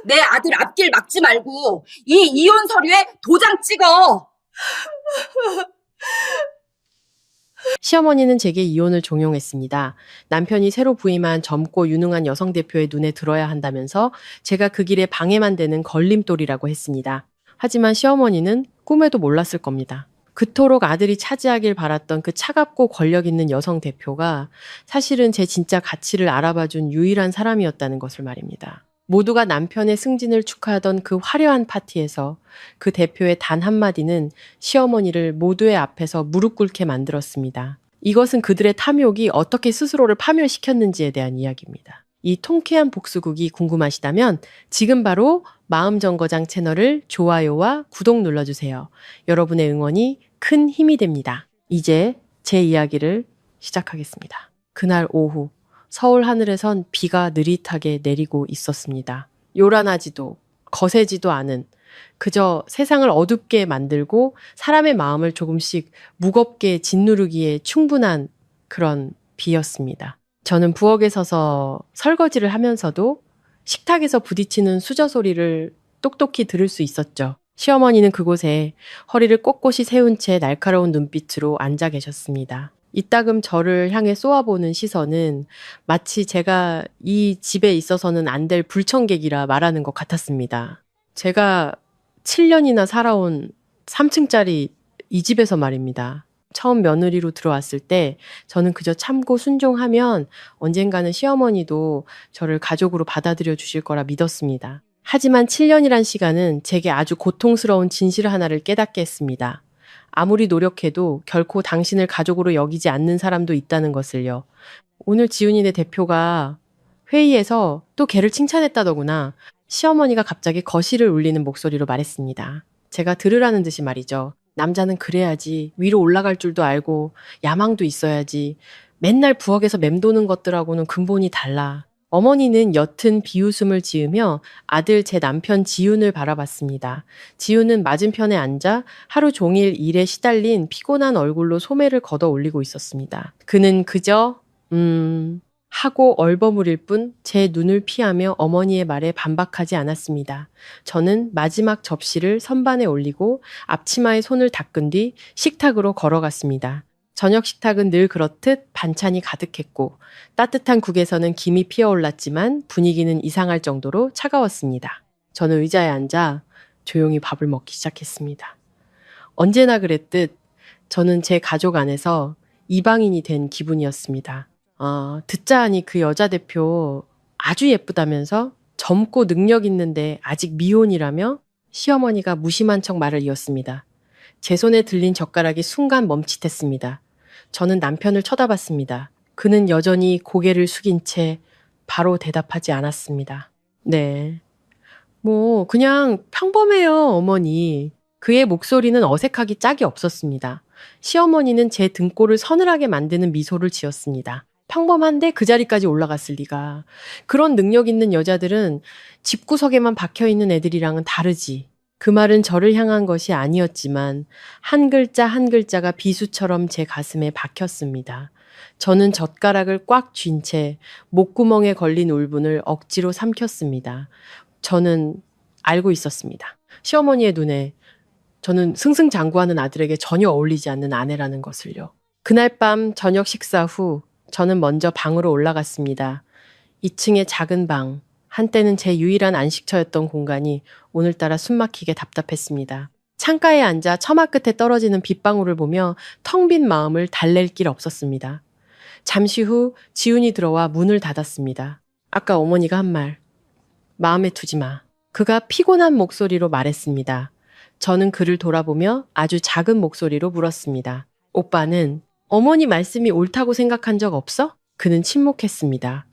내 아들 앞길 막지 말고 이 이혼 서류에 도장 찍어. 시어머니는 제게 이혼을 종용했습니다. 남편이 새로 부임한 젊고 유능한 여성 대표의 눈에 들어야 한다면서 제가 그 길에 방해만 되는 걸림돌이라고 했습니다. 하지만 시어머니는 꿈에도 몰랐을 겁니다. 그토록 아들이 차지하길 바랐던 그 차갑고 권력 있는 여성 대표가 사실은 제 진짜 가치를 알아봐준 유일한 사람이었다는 것을 말입니다. 모두가 남편의 승진을 축하하던 그 화려한 파티에서 그 대표의 단 한마디는 시어머니를 모두의 앞에서 무릎 꿇게 만들었습니다. 이것은 그들의 탐욕이 어떻게 스스로를 파멸시켰는지에 대한 이야기입니다. 이 통쾌한 복수극이 궁금하시다면 지금 바로 마음정거장 채널을 좋아요와 구독 눌러주세요. 여러분의 응원이 큰 힘이 됩니다. 이제 제 이야기를 시작하겠습니다. 그날 오후 서울 하늘에선 비가 느릿하게 내리고 있었습니다. 요란하지도 거세지도 않은 그저 세상을 어둡게 만들고 사람의 마음을 조금씩 무겁게 짓누르기에 충분한 그런 비였습니다. 저는 부엌에 서서 설거지를 하면서도 식탁에서 부딪히는 수저 소리를 똑똑히 들을 수 있었죠. 시어머니는 그곳에 허리를 꼿꼿이 세운 채 날카로운 눈빛으로 앉아 계셨습니다. 이따금 저를 향해 쏘아보는 시선은 마치 제가 이 집에 있어서는 안 될 불청객이라 말하는 것 같았습니다. 제가 7년이나 살아온 3층짜리 이 집에서 말입니다. 처음 며느리로 들어왔을 때 저는 그저 참고 순종하면 언젠가는 시어머니도 저를 가족으로 받아들여 주실 거라 믿었습니다. 하지만 7년이란 시간은 제게 아주 고통스러운 진실 하나를 깨닫게 했습니다. 아무리 노력해도 결코 당신을 가족으로 여기지 않는 사람도 있다는 것을요. 오늘 지훈이네 대표가 회의에서 또 걔를 칭찬했다더구나. 시어머니가 갑자기 거실을 울리는 목소리로 말했습니다. 제가 들으라는 듯이 말이죠. 남자는 그래야지. 위로 올라갈 줄도 알고 야망도 있어야지. 맨날 부엌에서 맴도는 것들하고는 근본이 달라. 어머니는 옅은 비웃음을 지으며 아들 제 남편 지훈을 바라봤습니다. 지훈은 맞은편에 앉아 하루 종일 일에 시달린 피곤한 얼굴로 소매를 걷어 올리고 있었습니다. 그는 그저 하고 얼버무릴 뿐 제 눈을 피하며 어머니의 말에 반박하지 않았습니다. 저는 마지막 접시를 선반에 올리고 앞치마에 손을 닦은 뒤 식탁으로 걸어갔습니다. 저녁 식탁은 늘 그렇듯 반찬이 가득했고 따뜻한 국에서는 김이 피어올랐지만 분위기는 이상할 정도로 차가웠습니다. 저는 의자에 앉아 조용히 밥을 먹기 시작했습니다. 언제나 그랬듯 저는 제 가족 안에서 이방인이 된 기분이었습니다. 듣자 하니 그 여자 대표 아주 예쁘다면서 젊고 능력 있는데 아직 미혼이라며 시어머니가 무심한 척 말을 이었습니다. 제 손에 들린 젓가락이 순간 멈칫했습니다. 저는 남편을 쳐다봤습니다. 그는 여전히 고개를 숙인 채 바로 대답하지 않았습니다. 네. 그냥 평범해요, 어머니. 그의 목소리는 어색하기 짝이 없었습니다. 시어머니는 제 등골을 서늘하게 만드는 미소를 지었습니다. 평범한데 그 자리까지 올라갔을 리가. 그런 능력 있는 여자들은 집구석에만 박혀있는 애들이랑은 다르지. 그 말은 저를 향한 것이 아니었지만 한 글자 한 글자가 비수처럼 제 가슴에 박혔습니다. 저는 젓가락을 꽉 쥔 채 목구멍에 걸린 울분을 억지로 삼켰습니다. 저는 알고 있었습니다. 시어머니의 눈에 저는 승승장구하는 아들에게 전혀 어울리지 않는 아내라는 것을요. 그날 밤 저녁 식사 후 저는 먼저 방으로 올라갔습니다. 2층의 작은 방, 한때는 제 유일한 안식처였던 공간이 오늘따라 숨막히게 답답했습니다. 창가에 앉아 처마 끝에 떨어지는 빗방울을 보며 텅 빈 마음을 달랠 길 없었습니다. 잠시 후 지훈이 들어와 문을 닫았습니다. 아까 어머니가 한 말, 마음에 두지 마. 그가 피곤한 목소리로 말했습니다. 저는 그를 돌아보며 아주 작은 목소리로 물었습니다. 오빠는 어머니 말씀이 옳다고 생각한 적 없어? 그는 침묵했습니다.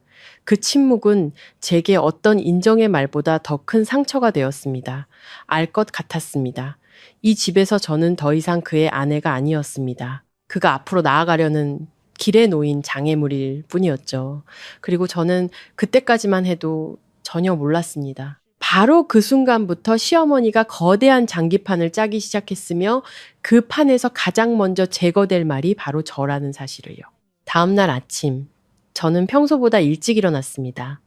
그 침묵은 제게 어떤 인정의 말보다 더 큰 상처가 되었습니다. 알 것 같았습니다. 이 집에서 저는 더 이상 그의 아내가 아니었습니다. 그가 앞으로 나아가려는 길에 놓인 장애물일 뿐이었죠. 그리고 저는 그때까지만 해도 전혀 몰랐습니다. 바로 그 순간부터 시어머니가 거대한 장기판을 짜기 시작했으며 그 판에서 가장 먼저 제거될 말이 바로 저라는 사실을요. 다음 날 아침, 저는 평소보다 일찍 일어났습니다.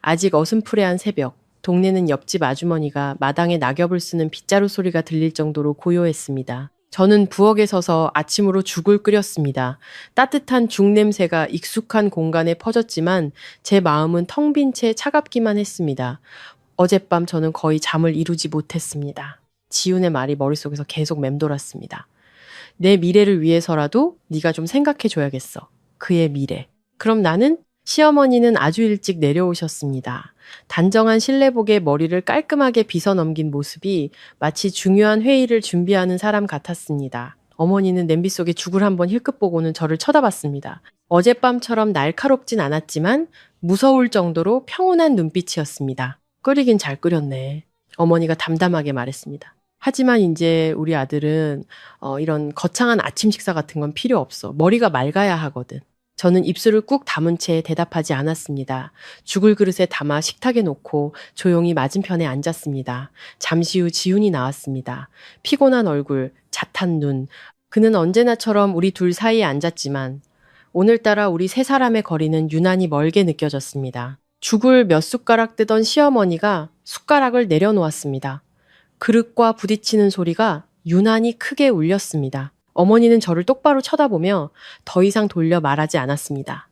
아직 어슴푸레한 새벽, 동네는 옆집 아주머니가 마당에 낙엽을 쓰는 빗자루 소리가 들릴 정도로 고요했습니다. 저는 부엌에 서서 아침으로 죽을 끓였습니다. 따뜻한 죽 냄새가 익숙한 공간에 퍼졌지만 제 마음은 텅 빈 채 차갑기만 했습니다. 어젯밤 저는 거의 잠을 이루지 못했습니다. 지훈의 말이 머릿속에서 계속 맴돌았습니다. 내 미래를 위해서라도 네가 좀 생각해줘야겠어. 그의 미래. 그럼 나는? 시어머니는 아주 일찍 내려오셨습니다. 단정한 실내복에 머리를 깔끔하게 빗어 넘긴 모습이 마치 중요한 회의를 준비하는 사람 같았습니다. 어머니는 냄비 속에 죽을 한번 힐끗 보고는 저를 쳐다봤습니다. 어젯밤처럼 날카롭진 않았지만 무서울 정도로 평온한 눈빛이었습니다. 끓이긴 잘 끓였네. 어머니가 담담하게 말했습니다. 하지만 이제 우리 아들은 이런 거창한 아침 식사 같은 건 필요 없어. 머리가 맑아야 하거든. 저는 입술을 꾹 다문 채 대답하지 않았습니다. 죽을 그릇에 담아 식탁에 놓고 조용히 맞은편에 앉았습니다. 잠시 후 지훈이 나왔습니다. 피곤한 얼굴, 잣한 눈. 그는 언제나처럼 우리 둘 사이에 앉았지만 오늘따라 우리 세 사람의 거리는 유난히 멀게 느껴졌습니다. 죽을 몇 숟가락 뜨던 시어머니가 숟가락을 내려놓았습니다. 그릇과 부딪히는 소리가 유난히 크게 울렸습니다. 어머니는 저를 똑바로 쳐다보며 더 이상 돌려 말하지 않았습니다.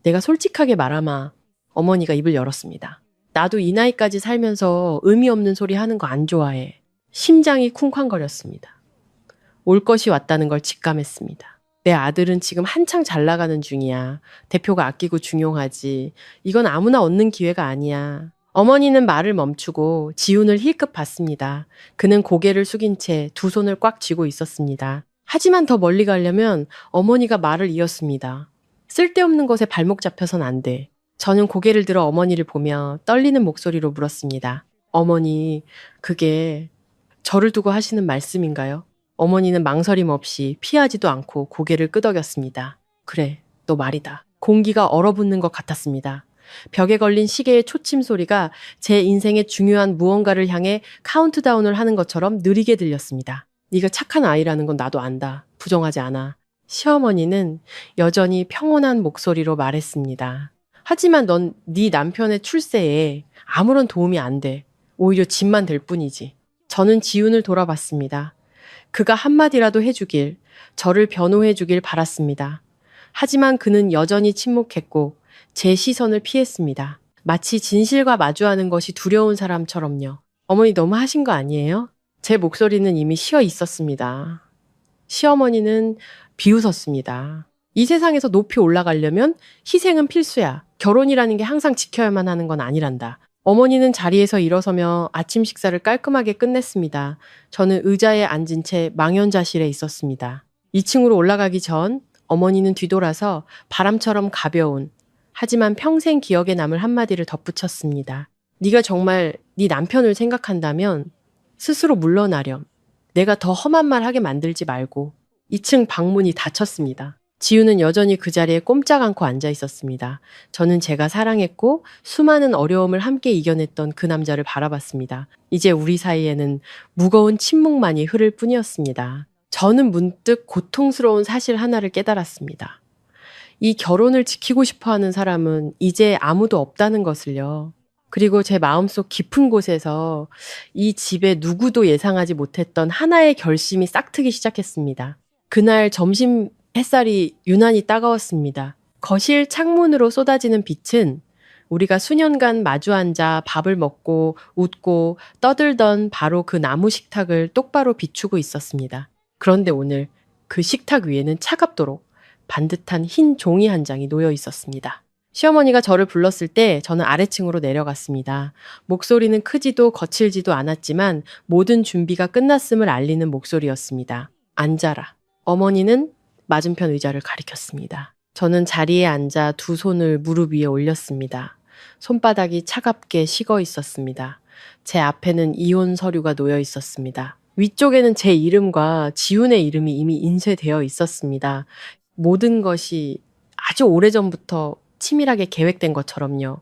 내가 솔직하게 말하마. 어머니가 입을 열었습니다. 나도 이 나이까지 살면서 의미 없는 소리 하는 거 안 좋아해. 심장이 쿵쾅거렸습니다. 올 것이 왔다는 걸 직감했습니다. 내 아들은 지금 한창 잘 나가는 중이야. 대표가 아끼고 중용하지. 이건 아무나 얻는 기회가 아니야. 어머니는 말을 멈추고 지훈을 힐끗 봤습니다. 그는 고개를 숙인 채 두 손을 꽉 쥐고 있었습니다. 하지만 더 멀리 가려면 어머니가 말을 이었습니다. 쓸데없는 것에 발목 잡혀선 안 돼. 저는 고개를 들어 어머니를 보며 떨리는 목소리로 물었습니다. 어머니, 그게 저를 두고 하시는 말씀인가요? 어머니는 망설임 없이 피하지도 않고 고개를 끄덕였습니다. 그래, 너 말이다. 공기가 얼어붙는 것 같았습니다. 벽에 걸린 시계의 초침 소리가 제 인생의 중요한 무언가를 향해 카운트다운을 하는 것처럼 느리게 들렸습니다. 네가 착한 아이라는 건 나도 안다. 부정하지 않아. 시어머니는 여전히 평온한 목소리로 말했습니다. 하지만 넌 네 남편의 출세에 아무런 도움이 안 돼. 오히려 짐만 될 뿐이지. 저는 지훈을 돌아봤습니다. 그가 한마디라도 해주길, 저를 변호해주길 바랐습니다. 하지만 그는 여전히 침묵했고 제 시선을 피했습니다. 마치 진실과 마주하는 것이 두려운 사람처럼요. 어머니 너무 하신 거 아니에요? 제 목소리는 이미 쉬어 있었습니다. 시어머니는 비웃었습니다. 이 세상에서 높이 올라가려면 희생은 필수야. 결혼이라는 게 항상 지켜야만 하는 건 아니란다. 어머니는 자리에서 일어서며 아침 식사를 깔끔하게 끝냈습니다. 저는 의자에 앉은 채 망연자실에 있었습니다. 2층으로 올라가기 전 어머니는 뒤돌아서 바람처럼 가벼운 하지만 평생 기억에 남을 한마디를 덧붙였습니다. 네가 정말 네 남편을 생각한다면 스스로 물러나렴. 내가 더 험한 말 하게 만들지 말고. 2층 방문이 닫혔습니다. 지우는 여전히 그 자리에 꼼짝 않고 앉아 있었습니다. 저는 제가 사랑했고 수많은 어려움을 함께 이겨냈던 그 남자를 바라봤습니다. 이제 우리 사이에는 무거운 침묵만이 흐를 뿐이었습니다. 저는 문득 고통스러운 사실 하나를 깨달았습니다. 이 결혼을 지키고 싶어하는 사람은 이제 아무도 없다는 것을요. 그리고 제 마음속 깊은 곳에서 이 집에 누구도 예상하지 못했던 하나의 결심이 싹트기 시작했습니다. 그날 점심 햇살이 유난히 따가웠습니다. 거실 창문으로 쏟아지는 빛은 우리가 수년간 마주 앉아 밥을 먹고 웃고 떠들던 바로 그 나무 식탁을 똑바로 비추고 있었습니다. 그런데 오늘 그 식탁 위에는 차갑도록 반듯한 흰 종이 한 장이 놓여 있었습니다. 시어머니가 저를 불렀을 때 저는 아래층으로 내려갔습니다. 목소리는 크지도 거칠지도 않았지만 모든 준비가 끝났음을 알리는 목소리였습니다. 앉아라. 어머니는 맞은편 의자를 가리켰습니다. 저는 자리에 앉아 두 손을 무릎 위에 올렸습니다. 손바닥이 차갑게 식어 있었습니다. 제 앞에는 이혼 서류가 놓여 있었습니다. 위쪽에는 제 이름과 지훈의 이름이 이미 인쇄되어 있었습니다. 모든 것이 아주 오래전부터 치밀하게 계획된 것처럼요.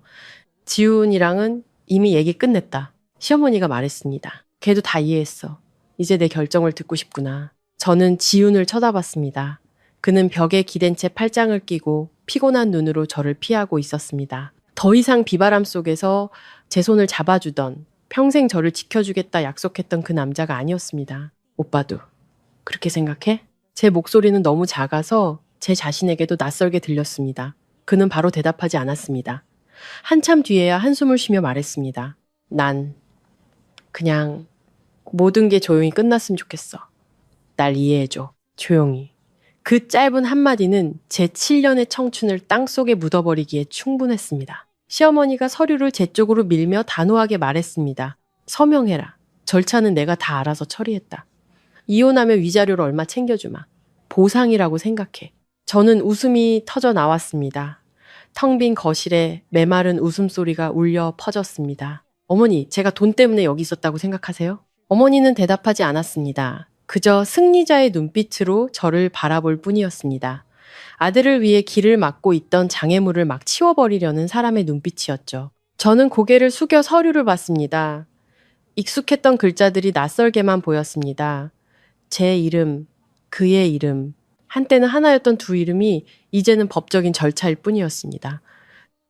지훈이랑은 이미 얘기 끝냈다. 시어머니가 말했습니다. 걔도 다 이해했어. 이제 내 결정을 듣고 싶구나. 저는 지훈을 쳐다봤습니다. 그는 벽에 기댄 채 팔짱을 끼고 피곤한 눈으로 저를 피하고 있었습니다. 더 이상 비바람 속에서 제 손을 잡아주던, 평생 저를 지켜주겠다 약속했던 그 남자가 아니었습니다. 오빠도 그렇게 생각해? 제 목소리는 너무 작아서 제 자신에게도 낯설게 들렸습니다. 그는 바로 대답하지 않았습니다. 한참 뒤에야 한숨을 쉬며 말했습니다. 난 그냥 모든 게 조용히 끝났으면 좋겠어. 날 이해해줘. 조용히. 그 짧은 한마디는 제 7년의 청춘을 땅속에 묻어버리기에 충분했습니다. 시어머니가 서류를 제 쪽으로 밀며 단호하게 말했습니다. 서명해라. 절차는 내가 다 알아서 처리했다. 이혼하면 위자료를 얼마 챙겨주마. 보상이라고 생각해. 저는 웃음이 터져 나왔습니다. 텅 빈 거실에 메마른 웃음소리가 울려 퍼졌습니다. 어머니, 제가 돈 때문에 여기 있었다고 생각하세요? 어머니는 대답하지 않았습니다. 그저 승리자의 눈빛으로 저를 바라볼 뿐이었습니다. 아들을 위해 길을 막고 있던 장애물을 막 치워버리려는 사람의 눈빛이었죠. 저는 고개를 숙여 서류를 봤습니다. 익숙했던 글자들이 낯설게만 보였습니다. 제 이름, 그의 이름, 한때는 하나였던 두 이름이 이제는 법적인 절차일 뿐이었습니다.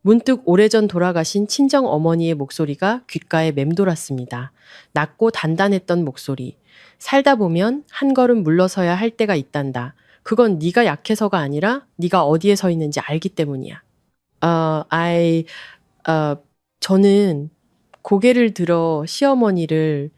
문득 오래전 돌아가신 친정 어머니의 목소리가 귓가에 맴돌았습니다. 낮고 단단했던 목소리. 살다 보면 한 걸음 물러서야 할 때가 있단다. 그건 네가 약해서가 아니라 네가 어디에 서 있는지 알기 때문이야. 저는 고개를 들어 시어머니를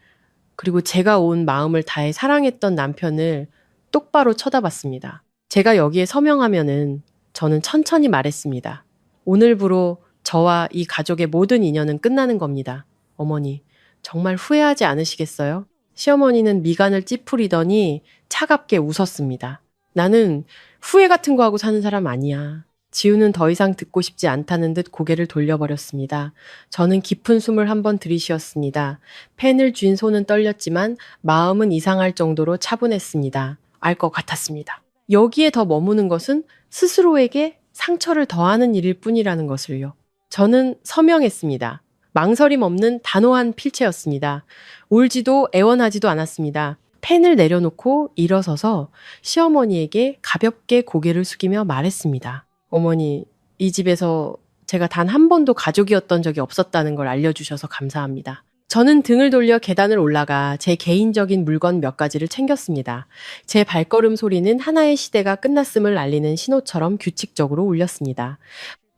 그리고 제가 온 마음을 다해 사랑했던 남편을 똑바로 쳐다봤습니다. 제가 여기에 서명하면은 저는 천천히 말했습니다. 오늘부로 저와 이 가족의 모든 인연은 끝나는 겁니다. 어머니, 정말 후회하지 않으시겠어요? 시어머니는 미간을 찌푸리더니 차갑게 웃었습니다. 나는 후회 같은 거 하고 사는 사람 아니야. 지우는 더 이상 듣고 싶지 않다는 듯 고개를 돌려버렸습니다. 저는 깊은 숨을 한번 들이쉬었습니다. 펜을 쥔 손은 떨렸지만 마음은 이상할 정도로 차분했습니다. 알 것 같았습니다. 여기에 더 머무는 것은 스스로에게 상처를 더하는 일일 뿐이라는 것을요. 저는 서명했습니다. 망설임 없는 단호한 필체였습니다. 울지도 애원하지도 않았습니다. 펜을 내려놓고 일어서서 시어머니에게 가볍게 고개를 숙이며 말했습니다. 어머니, 이 집에서 제가 단 한 번도 가족이었던 적이 없었다는 걸 알려주셔서 감사합니다. 저는 등을 돌려 계단을 올라가 제 개인적인 물건 몇 가지를 챙겼습니다. 제 발걸음 소리는 하나의 시대가 끝났음을 알리는 신호처럼 규칙적으로 울렸습니다.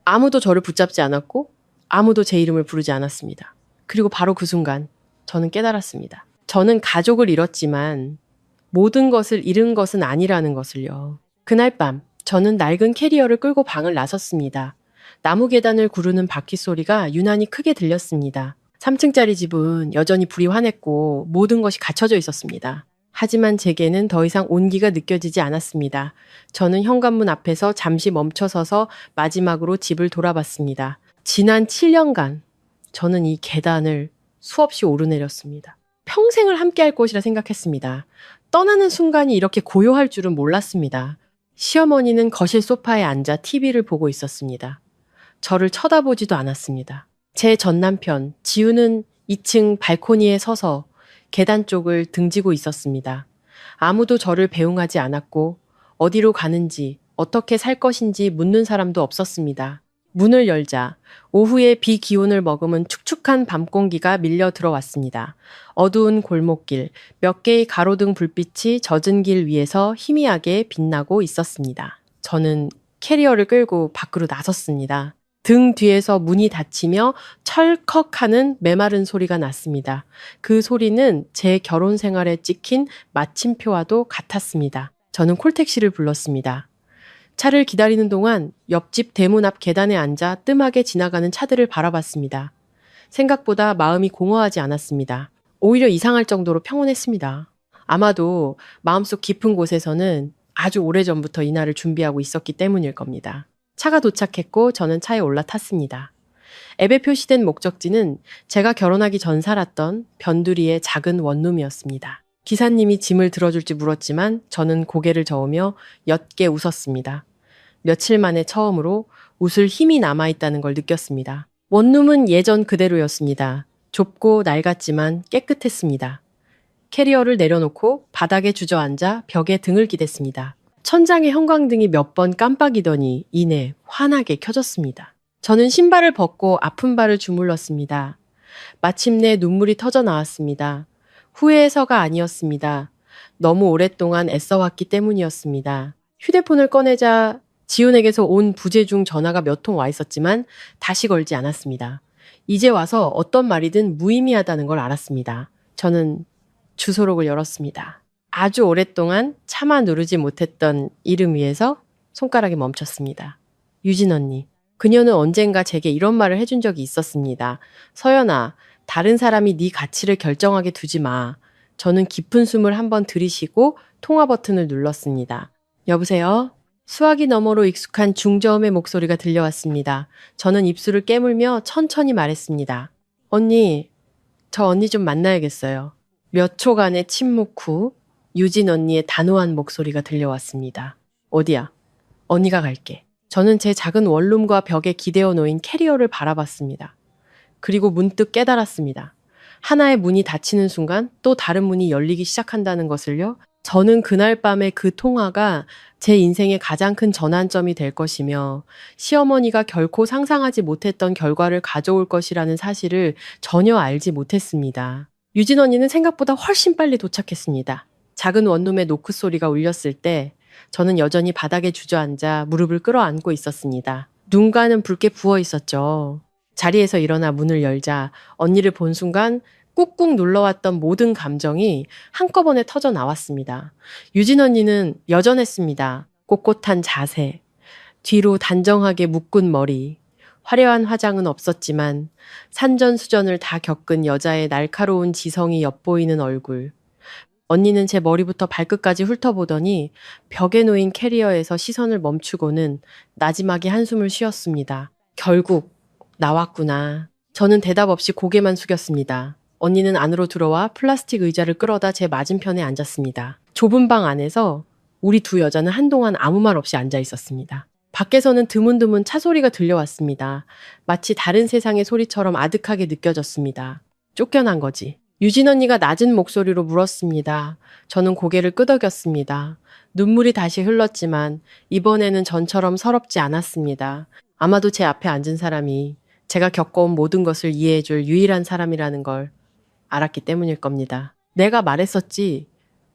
아무도 저를 붙잡지 않았고 아무도 제 이름을 부르지 않았습니다. 그리고 바로 그 순간 저는 깨달았습니다. 저는 가족을 잃었지만 모든 것을 잃은 것은 아니라는 것을요. 그날 밤 저는 낡은 캐리어를 끌고 방을 나섰습니다. 나무 계단을 구르는 바퀴 소리가 유난히 크게 들렸습니다. 3층짜리 집은 여전히 불이 환했고 모든 것이 갖춰져 있었습니다. 하지만 제게는 더 이상 온기가 느껴지지 않았습니다. 저는 현관문 앞에서 잠시 멈춰서서 마지막으로 집을 돌아봤습니다. 지난 7년간 저는 이 계단을 수없이 오르내렸습니다. 평생을 함께할 것이라 생각했습니다. 떠나는 순간이 이렇게 고요할 줄은 몰랐습니다. 시어머니는 거실 소파에 앉아 TV를 보고 있었습니다. 저를 쳐다보지도 않았습니다. 제 전남편 지우는 2층 발코니에 서서 계단 쪽을 등지고 있었습니다. 아무도 저를 배웅하지 않았고 어디로 가는지 어떻게 살 것인지 묻는 사람도 없었습니다. 문을 열자 오후의 비 기운을 머금은 축축한 밤 공기가 밀려 들어왔습니다. 어두운 골목길, 몇 개의 가로등 불빛이 젖은 길 위에서 희미하게 빛나고 있었습니다. 저는 캐리어를 끌고 밖으로 나섰습니다. 등 뒤에서 문이 닫히며 철컥하는 메마른 소리가 났습니다. 그 소리는 제 결혼 생활에 찍힌 마침표와도 같았습니다. 저는 콜택시를 불렀습니다. 차를 기다리는 동안 옆집 대문 앞 계단에 앉아 뜸하게 지나가는 차들을 바라봤습니다. 생각보다 마음이 공허하지 않았습니다. 오히려 이상할 정도로 평온했습니다. 아마도 마음속 깊은 곳에서는 아주 오래전부터 이날을 준비하고 있었기 때문일 겁니다. 차가 도착했고 저는 차에 올라탔습니다. 앱에 표시된 목적지는 제가 결혼하기 전 살았던 변두리의 작은 원룸이었습니다. 기사님이 짐을 들어줄지 물었지만 저는 고개를 저으며 옅게 웃었습니다. 며칠 만에 처음으로 웃을 힘이 남아있다는 걸 느꼈습니다. 원룸은 예전 그대로였습니다. 좁고 낡았지만 깨끗했습니다. 캐리어를 내려놓고 바닥에 주저앉아 벽에 등을 기댔습니다. 천장의 형광등이 몇 번 깜빡이더니 이내 환하게 켜졌습니다. 저는 신발을 벗고 아픈 발을 주물렀습니다. 마침내 눈물이 터져 나왔습니다. 후회해서가 아니었습니다. 너무 오랫동안 애써왔기 때문이었습니다. 휴대폰을 꺼내자 지훈에게서 온 부재 중 전화가 몇 통 와 있었지만 다시 걸지 않았습니다. 이제 와서 어떤 말이든 무의미하다는 걸 알았습니다. 저는 주소록을 열었습니다. 아주 오랫동안 차마 누르지 못했던 이름 위에서 손가락이 멈췄습니다. 유진 언니. 그녀는 언젠가 제게 이런 말을 해준 적이 있었습니다. 서연아, 다른 사람이 네 가치를 결정하게 두지 마. 저는 깊은 숨을 한번 들이쉬고 통화 버튼을 눌렀습니다. 여보세요? 수화기 너머로 익숙한 중저음의 목소리가 들려왔습니다. 저는 입술을 깨물며 천천히 말했습니다. 언니, 저 언니 좀 만나야겠어요. 몇 초간의 침묵 후 유진 언니의 단호한 목소리가 들려왔습니다. 어디야? 언니가 갈게. 저는 제 작은 원룸과 벽에 기대어 놓인 캐리어를 바라봤습니다. 그리고 문득 깨달았습니다. 하나의 문이 닫히는 순간 또 다른 문이 열리기 시작한다는 것을요. 저는 그날 밤의 그 통화가 제 인생의 가장 큰 전환점이 될 것이며 시어머니가 결코 상상하지 못했던 결과를 가져올 것이라는 사실을 전혀 알지 못했습니다. 유진 언니는 생각보다 훨씬 빨리 도착했습니다. 작은 원룸의 노크 소리가 울렸을 때 저는 여전히 바닥에 주저앉아 무릎을 끌어안고 있었습니다. 눈가는 붉게 부어 있었죠. 자리에서 일어나 문을 열자 언니를 본 순간 꾹꾹 눌러왔던 모든 감정이 한꺼번에 터져 나왔습니다. 유진 언니는 여전했습니다. 꼿꼿한 자세, 뒤로 단정하게 묶은 머리, 화려한 화장은 없었지만 산전수전을 다 겪은 여자의 날카로운 지성이 엿보이는 얼굴. 언니는 제 머리부터 발끝까지 훑어보더니 벽에 놓인 캐리어에서 시선을 멈추고는 나지막이 한숨을 쉬었습니다. 결국 나왔구나. 저는 대답 없이 고개만 숙였습니다. 언니는 안으로 들어와 플라스틱 의자를 끌어다 제 맞은편에 앉았습니다. 좁은 방 안에서 우리 두 여자는 한동안 아무 말 없이 앉아 있었습니다. 밖에서는 드문드문 차 소리가 들려왔습니다. 마치 다른 세상의 소리처럼 아득하게 느껴졌습니다. 쫓겨난 거지. 유진 언니가 낮은 목소리로 물었습니다. 저는 고개를 끄덕였습니다. 눈물이 다시 흘렀지만 이번에는 전처럼 서럽지 않았습니다. 아마도 제 앞에 앉은 사람이 제가 겪어온 모든 것을 이해해줄 유일한 사람이라는 걸 알았기 때문일 겁니다. 내가 말했었지.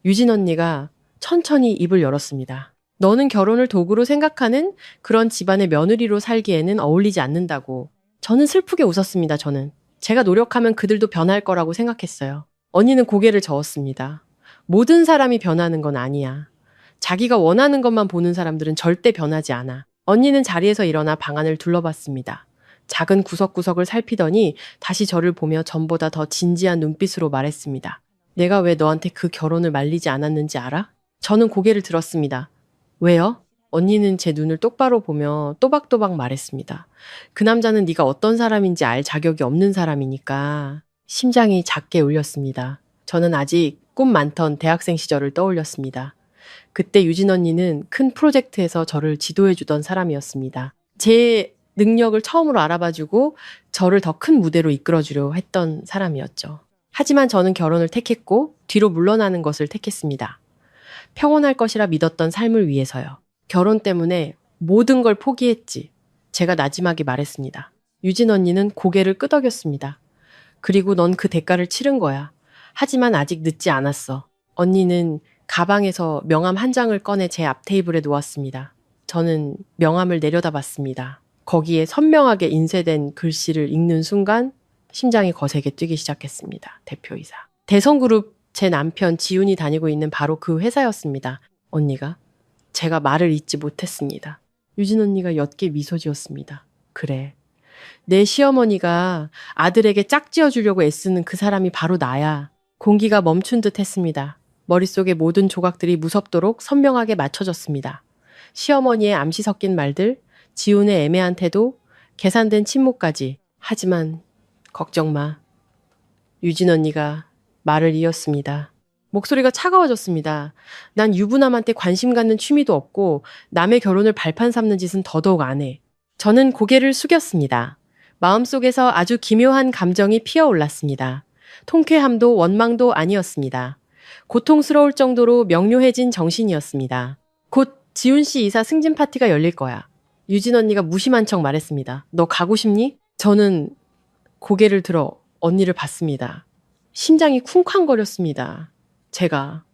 유진 언니가 천천히 입을 열었습니다. 너는 결혼을 도구로 생각하는 그런 집안의 며느리로 살기에는 어울리지 않는다고. 저는 슬프게 웃었습니다. 저는. 제가 노력하면 그들도 변할 거라고 생각했어요. 언니는 고개를 저었습니다. 모든 사람이 변하는 건 아니야. 자기가 원하는 것만 보는 사람들은 절대 변하지 않아. 언니는 자리에서 일어나 방 안을 둘러봤습니다. 작은 구석구석을 살피더니 다시 저를 보며 전보다 더 진지한 눈빛으로 말했습니다. 내가 왜 너한테 그 결혼을 말리지 않았는지 알아? 저는 고개를 들었습니다. 왜요? 언니는 제 눈을 똑바로 보며 또박또박 말했습니다. 그 남자는 네가 어떤 사람인지 알 자격이 없는 사람이니까. 심장이 작게 울렸습니다. 저는 아직 꿈 많던 대학생 시절을 떠올렸습니다. 그때 유진 언니는 큰 프로젝트에서 저를 지도해주던 사람이었습니다. 제 능력을 처음으로 알아봐주고 저를 더 큰 무대로 이끌어주려 했던 사람이었죠. 하지만 저는 결혼을 택했고 뒤로 물러나는 것을 택했습니다. 평온할 것이라 믿었던 삶을 위해서요. 결혼 때문에 모든 걸 포기했지. 제가 나지막이 말했습니다. 유진 언니는 고개를 끄덕였습니다. 그리고 넌 그 대가를 치른 거야. 하지만 아직 늦지 않았어. 언니는 가방에서 명함 한 장을 꺼내 제 앞 테이블에 놓았습니다. 저는 명함을 내려다봤습니다. 거기에 선명하게 인쇄된 글씨를 읽는 순간 심장이 거세게 뛰기 시작했습니다. 대표이사. 대성그룹 제 남편 지훈이 다니고 있는 바로 그 회사였습니다. 언니가. 제가 말을 잇지 못했습니다. 유진 언니가 옅게 미소 지었습니다. 그래. 내 시어머니가 아들에게 짝지어주려고 애쓰는 그 사람이 바로 나야. 공기가 멈춘 듯 했습니다. 머릿속의 모든 조각들이 무섭도록 선명하게 맞춰졌습니다. 시어머니의 암시 섞인 말들, 지훈의 애매한 태도, 계산된 침묵까지. 하지만 걱정 마. 유진 언니가 말을 이었습니다. 목소리가 차가워졌습니다. 난 유부남한테 관심 갖는 취미도 없고 남의 결혼을 발판 삼는 짓은 더더욱 안 해. 저는 고개를 숙였습니다. 마음속에서 아주 기묘한 감정이 피어올랐습니다. 통쾌함도 원망도 아니었습니다. 고통스러울 정도로 명료해진 정신이었습니다. 곧 지훈 씨 이사 승진 파티가 열릴 거야. 유진 언니가 무심한 척 말했습니다. 너 가고 싶니? 저는 고개를 들어 언니를 봤습니다. 심장이 쿵쾅거렸습니다. 제가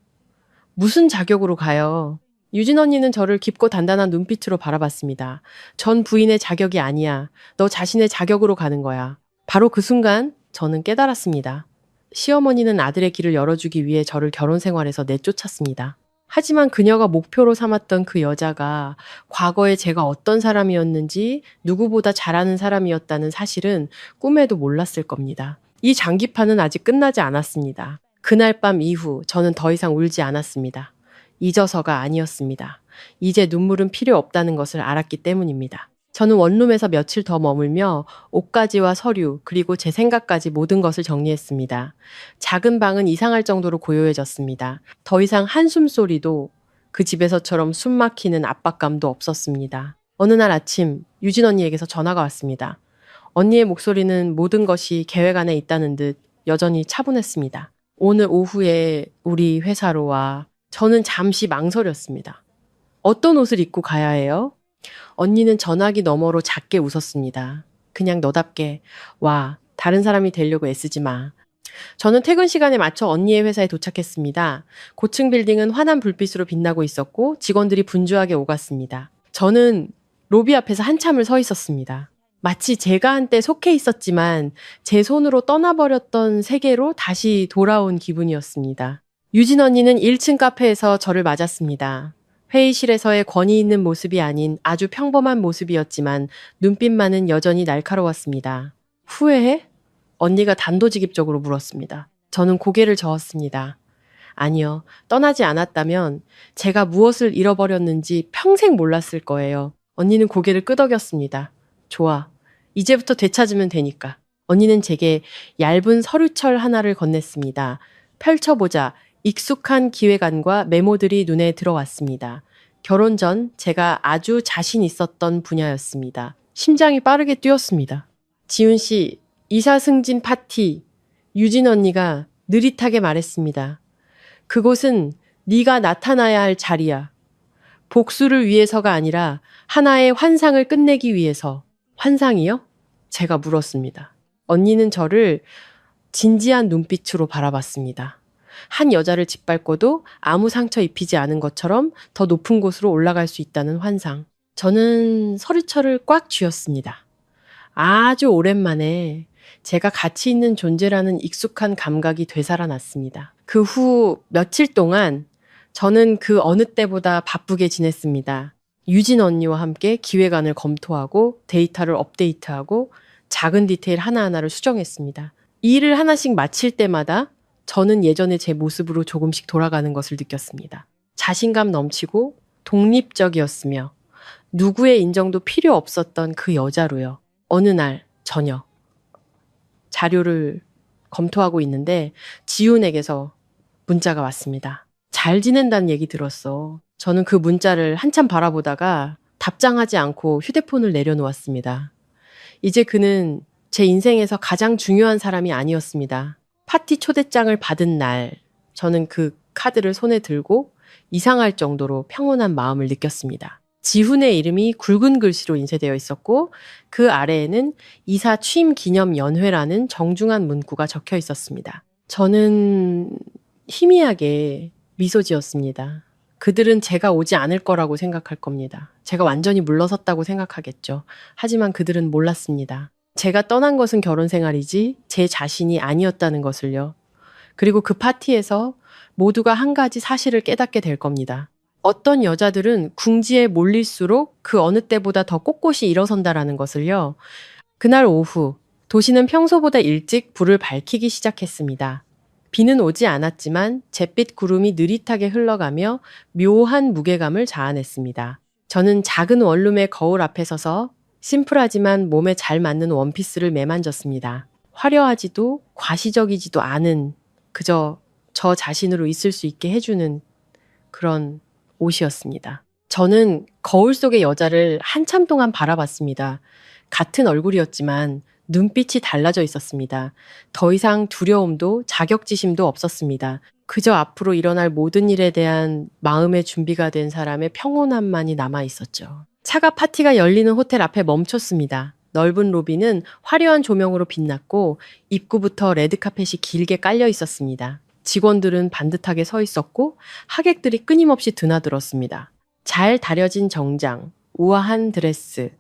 무슨 자격으로 가요? 유진 언니는 저를 깊고 단단한 눈빛으로 바라봤습니다. 전 부인의 자격이 아니야. 너 자신의 자격으로 가는 거야. 바로 그 순간 저는 깨달았습니다. 시어머니는 아들의 길을 열어주기 위해 저를 결혼 생활에서 내쫓았습니다. 하지만 그녀가 목표로 삼았던 그 여자가 과거에 제가 어떤 사람이었는지 누구보다 잘 아는 사람이었다는 사실은 꿈에도 몰랐을 겁니다. 이 장기판은 아직 끝나지 않았습니다. 그날 밤 이후 저는 더 이상 울지 않았습니다. 잊어서가 아니었습니다. 이제 눈물은 필요 없다는 것을 알았기 때문입니다. 저는 원룸에서 며칠 더 머물며 옷가지와 서류 그리고 제 생각까지 모든 것을 정리했습니다. 작은 방은 이상할 정도로 고요해졌습니다. 더 이상 한숨 소리도 그 집에서처럼 숨 막히는 압박감도 없었습니다. 어느 날 아침 유진 언니에게서 전화가 왔습니다. 언니의 목소리는 모든 것이 계획 안에 있다는 듯 여전히 차분했습니다. 오늘 오후에 우리 회사로 와. 저는 잠시 망설였습니다. 어떤 옷을 입고 가야 해요? 언니는 전화기 너머로 작게 웃었습니다. 그냥 너답게 와. 다른 사람이 되려고 애쓰지 마. 저는 퇴근 시간에 맞춰 언니의 회사에 도착했습니다. 고층 빌딩은 환한 불빛으로 빛나고 있었고 직원들이 분주하게 오갔습니다. 저는 로비 앞에서 한참을 서 있었습니다. 마치 제가 한때 속해 있었지만 제 손으로 떠나버렸던 세계로 다시 돌아온 기분이었습니다. 유진 언니는 1층 카페에서 저를 맞았습니다. 회의실에서의 권위 있는 모습이 아닌 아주 평범한 모습이었지만 눈빛만은 여전히 날카로웠습니다. 후회해? 언니가 단도직입적으로 물었습니다. 저는 고개를 저었습니다. 아니요, 떠나지 않았다면 제가 무엇을 잃어버렸는지 평생 몰랐을 거예요. 언니는 고개를 끄덕였습니다. 좋아, 이제부터 되찾으면 되니까. 언니는 제게 얇은 서류철 하나를 건넸습니다. 펼쳐보자. 익숙한 기획안과 메모들이 눈에 들어왔습니다. 결혼 전 제가 아주 자신 있었던 분야였습니다. 심장이 빠르게 뛰었습니다. 지훈 씨, 이사 승진 파티. 유진 언니가 느릿하게 말했습니다. 그곳은 네가 나타나야 할 자리야. 복수를 위해서가 아니라 하나의 환상을 끝내기 위해서. 환상이요? 제가 물었습니다. 언니는 저를 진지한 눈빛으로 바라봤습니다. 한 여자를 짓밟고도 아무 상처 입히지 않은 것처럼 더 높은 곳으로 올라갈 수 있다는 환상. 저는 서류철을 꽉 쥐었습니다. 아주 오랜만에 제가 가치 있는 존재라는 익숙한 감각이 되살아났습니다. 그 후 며칠 동안 저는 그 어느 때보다 바쁘게 지냈습니다. 유진 언니와 함께 기획안을 검토하고 데이터를 업데이트하고 작은 디테일 하나하나를 수정했습니다. 이 일을 하나씩 마칠 때마다 저는 예전의 제 모습으로 조금씩 돌아가는 것을 느꼈습니다. 자신감 넘치고 독립적이었으며 누구의 인정도 필요 없었던 그 여자로요. 어느 날 저녁 자료를 검토하고 있는데 지훈에게서 문자가 왔습니다. 잘 지낸다는 얘기 들었어. 저는 그 문자를 한참 바라보다가 답장하지 않고 휴대폰을 내려놓았습니다. 이제 그는 제 인생에서 가장 중요한 사람이 아니었습니다. 파티 초대장을 받은 날, 저는 그 카드를 손에 들고 이상할 정도로 평온한 마음을 느꼈습니다. 지훈의 이름이 굵은 글씨로 인쇄되어 있었고 그 아래에는 이사 취임 기념 연회라는 정중한 문구가 적혀 있었습니다. 저는 희미하게 미소 지었습니다. 그들은 제가 오지 않을 거라고 생각할 겁니다. 제가 완전히 물러섰다고 생각하겠죠. 하지만 그들은 몰랐습니다. 제가 떠난 것은 결혼 생활이지 제 자신이 아니었다는 것을요. 그리고 그 파티에서 모두가 한 가지 사실을 깨닫게 될 겁니다. 어떤 여자들은 궁지에 몰릴수록 그 어느 때보다 더 꼿꼿이 일어선다라는 것을요. 그날 오후 도시는 평소보다 일찍 불을 밝히기 시작했습니다. 비는 오지 않았지만 잿빛 구름이 느릿하게 흘러가며 묘한 무게감을 자아냈습니다. 저는 작은 원룸의 거울 앞에 서서 심플하지만 몸에 잘 맞는 원피스를 매만졌습니다. 화려하지도 과시적이지도 않은 그저 저 자신으로 있을 수 있게 해주는 그런 옷이었습니다. 저는 거울 속의 여자를 한참 동안 바라봤습니다. 같은 얼굴이었지만 눈빛이 달라져 있었습니다. 더 이상 두려움도 자격지심도 없었습니다. 그저 앞으로 일어날 모든 일에 대한 마음의 준비가 된 사람의 평온함만이 남아 있었죠. 차가 파티가 열리는 호텔 앞에 멈췄습니다. 넓은 로비는 화려한 조명으로 빛났고 입구부터 레드카펫이 길게 깔려 있었습니다. 직원들은 반듯하게 서 있었고 하객들이 끊임없이 드나들었습니다. 잘 다려진 정장, 우아한 드레스,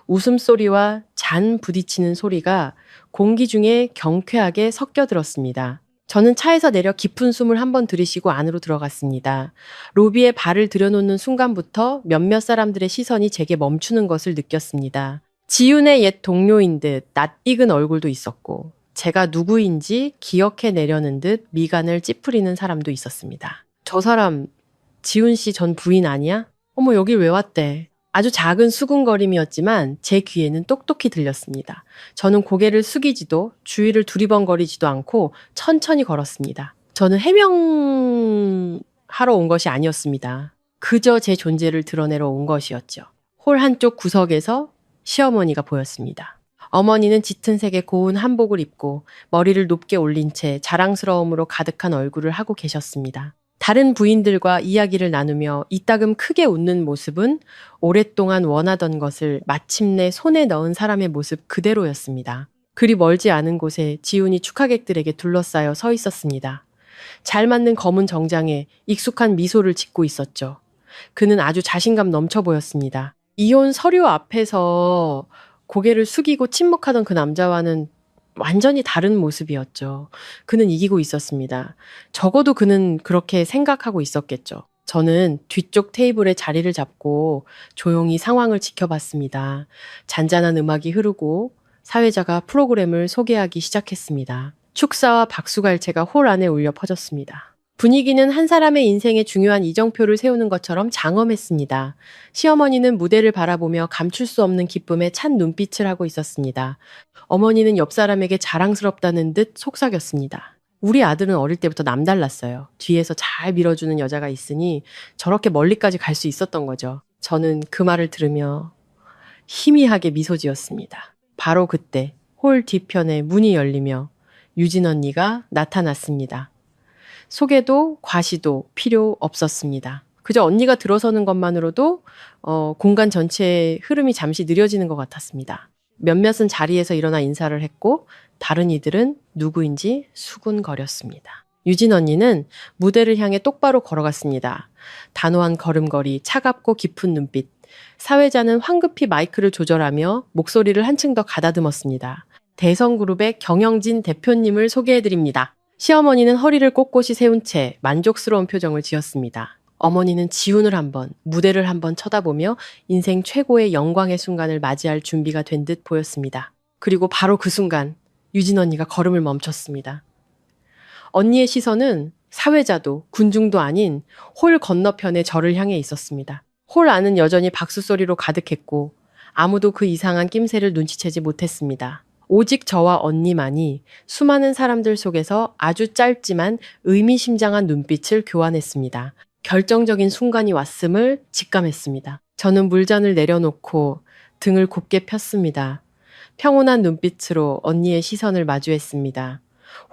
웃음소리와 잔 부딪히는 소리가 공기 중에 경쾌하게 섞여 들었습니다. 저는 차에서 내려 깊은 숨을 한번 들이쉬고 안으로 들어갔습니다. 로비에 발을 들여놓는 순간부터 몇몇 사람들의 시선이 제게 멈추는 것을 느꼈습니다. 지윤의 옛 동료인 듯 낯익은 얼굴도 있었고 제가 누구인지 기억해내려는 듯 미간을 찌푸리는 사람도 있었습니다. 저 사람 지훈 씨 전 부인 아니야? 어머, 여길 왜 왔대? 아주 작은 수군거림이었지만 제 귀에는 똑똑히 들렸습니다. 저는 고개를 숙이지도 주위를 두리번거리지도 않고 천천히 걸었습니다. 저는 해명하러 온 것이 아니었습니다. 그저 제 존재를 드러내러 온 것이었죠. 홀 한쪽 구석에서 시어머니가 보였습니다. 어머니는 짙은 색의 고운 한복을 입고 머리를 높게 올린 채 자랑스러움으로 가득한 얼굴을 하고 계셨습니다. 다른 부인들과 이야기를 나누며 이따금 크게 웃는 모습은 오랫동안 원하던 것을 마침내 손에 넣은 사람의 모습 그대로였습니다. 그리 멀지 않은 곳에 지훈이 축하객들에게 둘러싸여 서 있었습니다. 잘 맞는 검은 정장에 익숙한 미소를 짓고 있었죠. 그는 아주 자신감 넘쳐 보였습니다. 이혼 서류 앞에서 고개를 숙이고 침묵하던 그 남자와는 완전히 다른 모습이었죠. 그는 이기고 있었습니다. 적어도 그는 그렇게 생각하고 있었겠죠. 저는 뒤쪽 테이블에 자리를 잡고 조용히 상황을 지켜봤습니다. 잔잔한 음악이 흐르고 사회자가 프로그램을 소개하기 시작했습니다. 축사와 박수갈채가 홀 안에 울려 퍼졌습니다. 분위기는 한 사람의 인생에 중요한 이정표를 세우는 것처럼 장엄했습니다. 시어머니는 무대를 바라보며 감출 수 없는 기쁨에 찬 눈빛을 하고 있었습니다. 어머니는 옆 사람에게 자랑스럽다는 듯 속삭였습니다. 우리 아들은 어릴 때부터 남달랐어요. 뒤에서 잘 밀어주는 여자가 있으니 저렇게 멀리까지 갈 수 있었던 거죠. 저는 그 말을 들으며 희미하게 미소 지었습니다. 바로 그때 홀 뒤편에 문이 열리며 유진 언니가 나타났습니다. 소개도 과시도 필요 없었습니다. 그저 언니가 들어서는 것만으로도 공간 전체의 흐름이 잠시 느려지는 것 같았습니다. 몇몇은 자리에서 일어나 인사를 했고 다른 이들은 누구인지 수군거렸습니다. 유진 언니는 무대를 향해 똑바로 걸어갔습니다. 단호한 걸음걸이, 차갑고 깊은 눈빛. 사회자는 황급히 마이크를 조절하며 목소리를 한층 더 가다듬었습니다. 대성그룹의 경영진 대표님을 소개해드립니다. 시어머니는 허리를 꼿꼿이 세운 채 만족스러운 표정을 지었습니다. 어머니는 지훈을 한번, 무대를 한번 쳐다보며 인생 최고의 영광의 순간을 맞이할 준비가 된 듯 보였습니다. 그리고 바로 그 순간 유진 언니가 걸음을 멈췄습니다. 언니의 시선은 사회자도 군중도 아닌 홀 건너편에 저를 향해 있었습니다. 홀 안은 여전히 박수 소리로 가득했고 아무도 그 이상한 낌새를 눈치채지 못했습니다. 오직 저와 언니만이 수많은 사람들 속에서 아주 짧지만 의미심장한 눈빛을 교환했습니다. 결정적인 순간이 왔음을 직감했습니다. 저는 물잔을 내려놓고 등을 곱게 폈습니다. 평온한 눈빛으로 언니의 시선을 마주했습니다.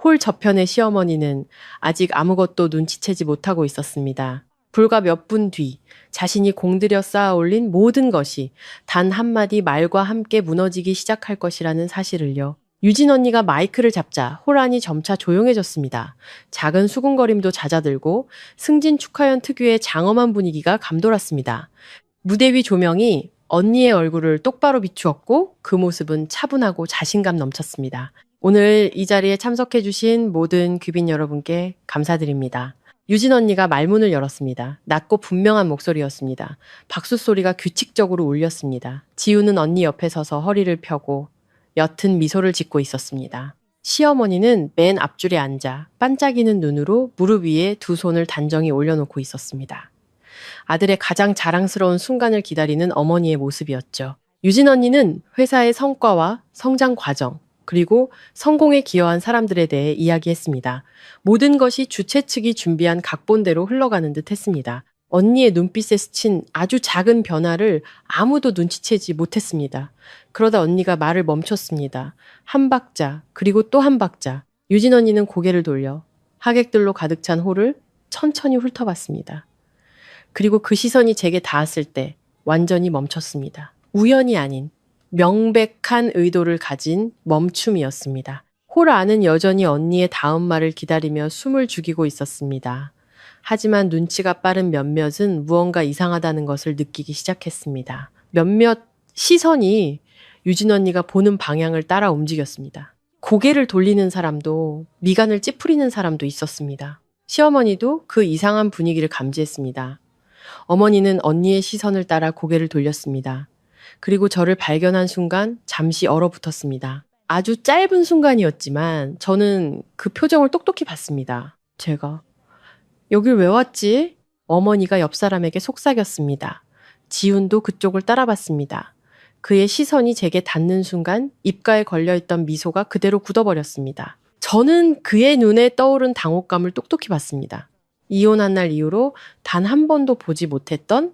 홀 저편의 시어머니는 아직 아무것도 눈치채지 못하고 있었습니다. 불과 몇 분 뒤 자신이 공들여 쌓아 올린 모든 것이 단 한마디 말과 함께 무너지기 시작할 것이라는 사실을요. 유진 언니가 마이크를 잡자 홀 안이 점차 조용해졌습니다. 작은 수군거림도 잦아들고 승진 축하연 특유의 장엄한 분위기가 감돌았습니다. 무대 위 조명이 언니의 얼굴을 똑바로 비추었고 그 모습은 차분하고 자신감 넘쳤습니다. 오늘 이 자리에 참석해주신 모든 귀빈 여러분께 감사드립니다. 유진 언니가 말문을 열었습니다. 낮고 분명한 목소리였습니다. 박수 소리가 규칙적으로 울렸습니다. 지우는 언니 옆에 서서 허리를 펴고 옅은 미소를 짓고 있었습니다. 시어머니는 맨 앞줄에 앉아 반짝이는 눈으로 무릎 위에 두 손을 단정히 올려놓고 있었습니다. 아들의 가장 자랑스러운 순간을 기다리는 어머니의 모습이었죠. 유진 언니는 회사의 성과와 성장 과정, 그리고 성공에 기여한 사람들에 대해 이야기했습니다. 모든 것이 주최 측이 준비한 각본대로 흘러가는 듯 했습니다. 언니의 눈빛에 스친 아주 작은 변화를 아무도 눈치채지 못했습니다. 그러다 언니가 말을 멈췄습니다. 한 박자, 그리고 또 한 박자. 유진 언니는 고개를 돌려 하객들로 가득 찬 홀을 천천히 훑어봤습니다. 그리고 그 시선이 제게 닿았을 때 완전히 멈췄습니다. 우연이 아닌 명백한 의도를 가진 멈춤이었습니다. 홀 안은 여전히 언니의 다음 말을 기다리며 숨을 죽이고 있었습니다. 하지만 눈치가 빠른 몇몇은 무언가 이상하다는 것을 느끼기 시작했습니다. 몇몇 시선이 유진 언니가 보는 방향을 따라 움직였습니다. 고개를 돌리는 사람도 미간을 찌푸리는 사람도 있었습니다. 시어머니도 그 이상한 분위기를 감지했습니다. 어머니는 언니의 시선을 따라 고개를 돌렸습니다. 그리고 저를 발견한 순간 잠시 얼어붙었습니다. 아주 짧은 순간이었지만 저는 그 표정을 똑똑히 봤습니다. 제가 여길 왜 왔지? 어머니가 옆 사람에게 속삭였습니다. 지훈도 그쪽을 따라봤습니다. 그의 시선이 제게 닿는 순간 입가에 걸려있던 미소가 그대로 굳어버렸습니다. 저는 그의 눈에 떠오른 당혹감을 똑똑히 봤습니다. 이혼한 날 이후로 단 한 번도 보지 못했던